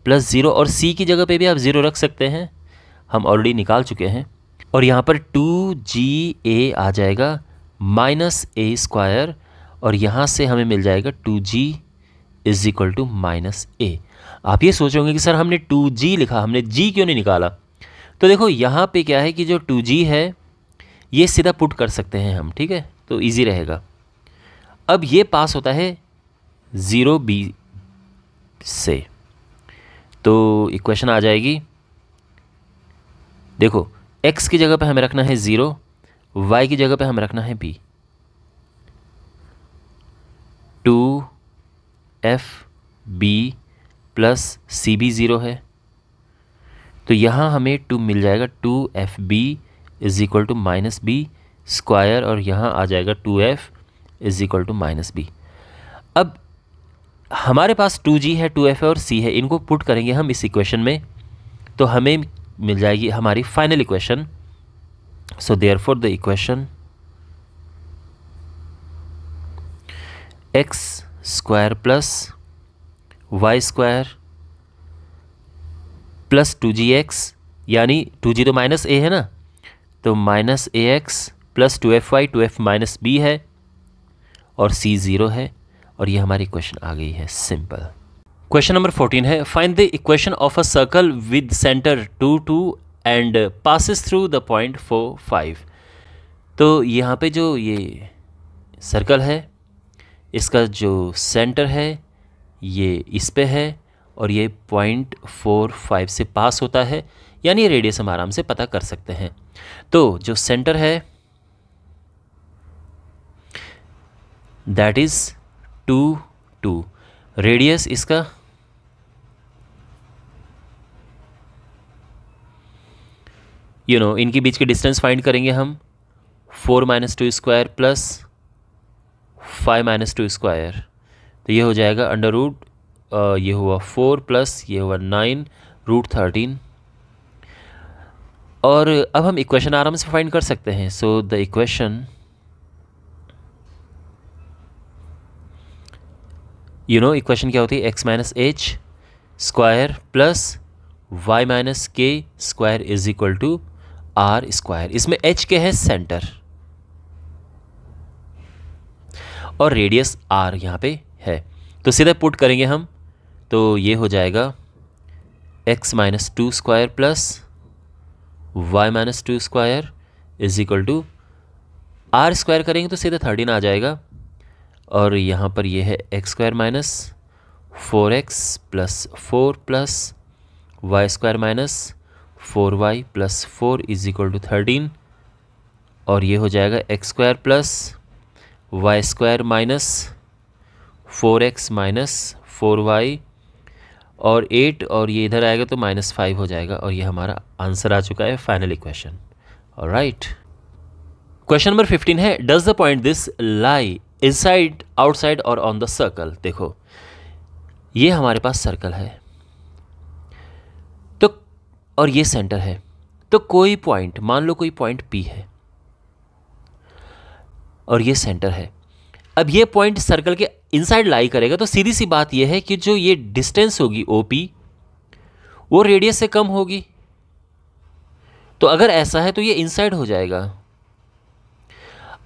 plus 0, और c की जगह पे भी आप 0 रख सकते हैं, हम ऑलरेडी निकाल चुके हैं। और यहाँ पर 2ga आ जाएगा माइनस ए स्क्वायर, और यहाँ से हमें मिल जाएगा 2g is equal to minus a. आप ये सोच रहे होंगे कि सर हमने 2g लिखा, हमने g क्यों नहीं निकाला। तो देखो यहाँ पे क्या है कि जो 2g है ये सीधा पुट कर सकते हैं हम, ठीक है, तो इजी रहेगा। अब ये पास होता है 0b से, तो इक्वेशन आ जाएगी, देखो x की जगह पे हमें रखना है 0, y की जगह पे हमें रखना है b, 2fb प्लस सी भी 0 है, तो यहाँ हमें 2 मिल जाएगा, 2fb is equal to minus b square, और यहाँ आ जाएगा 2f is equal to minus b. अब हमारे पास 2g है, 2f है और c है, इनको पुट करेंगे हम इस इक्वेशन में, तो हमें मिल जाएगी हमारी final equation. So therefore the equation x square plus y square plus 2gx, यानी 2g तो माइनस a है ना, तो minus ax plus 2fy, 2f minus b है, और c 0 है, और ये हमारी इक्वेशन आ गई है सिंपल। क्वेश्चन नंबर 14 है, find the equation of a circle with centre 2 2 and passes through the point 4 5। तो यहाँ पे जो ये सर्कल है इसका जो सेंटर है ये इस पे है, और ये पॉइंट 4 5 से पास होता है, यानी रेडियस हम आराम से पता कर सकते हैं। तो जो सेंटर है दैट इज 2 2, रेडियस इसका इनके बीच के डिस्टेंस फाइंड करेंगे हम, 4 minus 2 square plus 5 minus 2 square, तो ये हो जाएगा अंडर रूट, ये हुआ 4 प्लस ये हुआ 9 रूट 13। और अब हम इक्वेशन आराम से फाइंड कर सकते हैं। सो द इक्वेशन इक्वेशन क्या होती है, x minus H square plus y minus के square is equal to are square. इसमें एच के है सेंटर और रेडियस आर यहाँ पे है, तो सीधे पुट करेंगे हम, तो ये हो जाएगा x minus 2 square plus y minus 2 square is equal to are square करेंगे तो सीधे 13 आ जाएगा, और यहाँ पर ये है x square minus 4x plus 4 plus y square minus 4y plus 4 is equal to 13, और ये हो जाएगा x square plus y square minus 4x minus 4y और 8 और ये इधर आएगा तो -5 हो जाएगा, और ये हमारा आंसर आ चुका है final equation. Alright, question number 15 है, does the point this lie inside, outside और ऑन द सर्कल। देखो ये हमारे पास सर्कल है तो, और ये सेंटर है, तो कोई पॉइंट, मान लो कोई पॉइंट P है और ये सेंटर है। अब ये पॉइंट सर्कल के इनसाइड लाई करेगा, तो सीधी सी बात ये है कि जो ये डिस्टेंस होगी OP वो रेडियस से कम होगी। तो अगर ऐसा है तो ये इनसाइड हो जाएगा।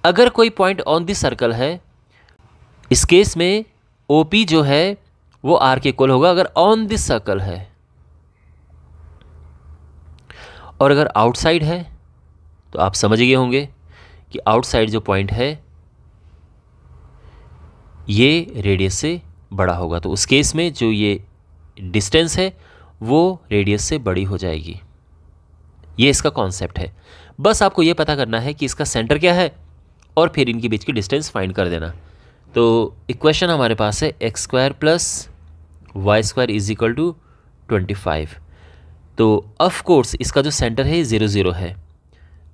अगर कोई पॉइंट ऑन द सर्कल है, इस केस में OP जो है वो R के इक्वल होगा अगर ऑन द सर्कल है, और अगर आउटसाइड है तो आप समझ गए होंगे कि आउटसाइड जो पॉइंट है ये रेडियस से बड़ा होगा। तो उस केस में जो ये डिस्टेंस है वो रेडियस से बड़ी हो जाएगी। ये इसका कॉन्सेप्ट है। बस आपको ये पता करना है कि इसका सेंटर क्या है और फिर इनके बीच की डिस्टेंस फाइंड कर देना। तो इक्वेशन हमारे पास है x² + y² = 25। तो ऑफ कोर्स इसका जो सेंटर है 0 0 है।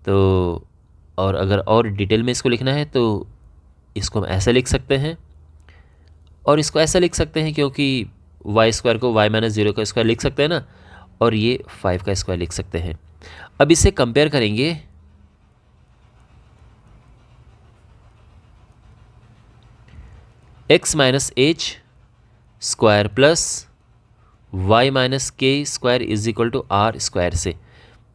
तो और अगर और डिटेल में इसको लिखना है तो इसको हम ऐसे लिख सकते हैं और इसको ऐसा लिख सकते हैं, क्योंकि y² को y - 0 का स्क्वायर लिख सकते हैं ना, और ये 5 का स्क्वायर लिख सकते हैं। अब इसे कंपेयर करेंगे, x - h² + y - k² = r² से।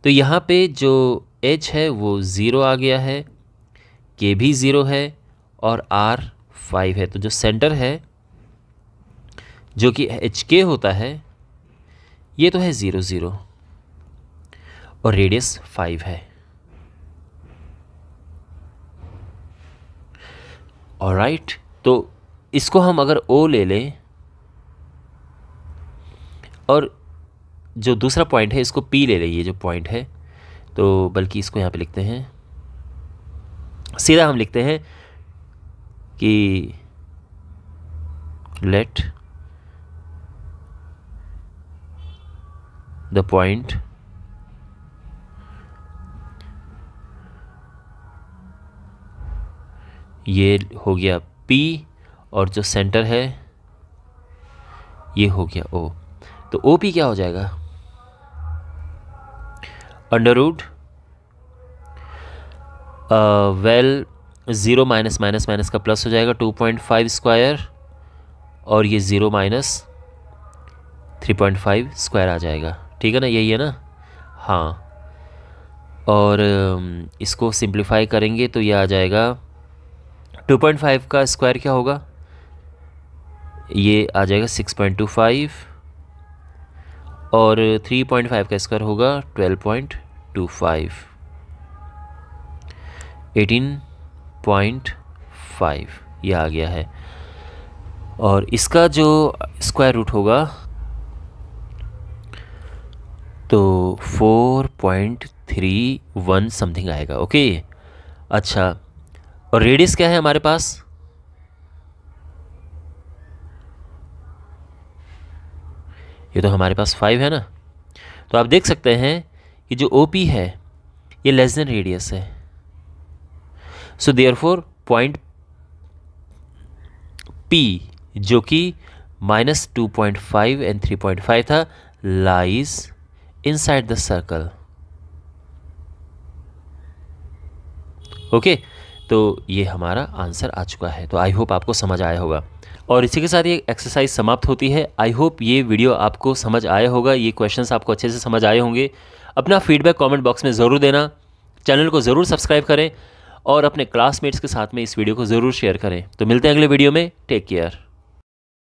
तो यहाँ पे जो h है वो 0 आ गया है, k भी 0 है और r 5 है। तो जो सेंटर है जो कि HK होता है ये तो है 0 0 और रेडियस 5 है। ऑलराइट, तो इसको हम अगर O ले लें और जो दूसरा पॉइंट है इसको P ले लें, ये जो पॉइंट है, तो बल्कि इसको यहाँ पे लिखते हैं, सीधा हम लिखते हैं कि लेट द पॉइंट ये हो गया P और जो सेंटर है ये हो गया O। तो OP क्या हो जाएगा, √ वेल 0 माइनस माइनस माइनस का प्लस हो जाएगा 2.5² और ये 0 - 3.5² आ जाएगा। ठीक है ना, यही है ना। हाँ, और इसको सिंप्लीफाई करेंगे तो ये आ जाएगा 2.5 का स्क्वायर क्या होगा, ये आ जाएगा 6.25 और 3.5 का स्क्वायर होगा 12.25, 18.5 ये आ गया है। और इसका जो स्क्वायर रूट होगा तो 4.31 समथिंग आएगा। ओके, अच्छा, और रेडियस क्या है हमारे पास, ये तो हमारे पास 5 है ना। तो आप देख सकते हैं कि जो OP है ये लेस देन रेडियस है। सो देयरफॉर पॉइंट P जो कि -2.5 एंड 3.5 था lies inside the circle. Okay, तो ये हमारा आंसर आ चुका है। तो आई होप आपको समझ आया होगा और इसी के साथ ये एक्सरसाइज समाप्त होती है। आई होप ये वीडियो आपको समझ आया होगा, ये क्वेश्चंस आपको अच्छे से समझ आए होंगे। अपना फीडबैक कमेंट बॉक्स में ज़रूर देना, चैनल को ज़रूर सब्सक्राइब करें और अपने क्लासमेट्स के साथ में इस वीडियो को ज़रूर शेयर करें। तो मिलते हैं अगले वीडियो में, टेक केयर।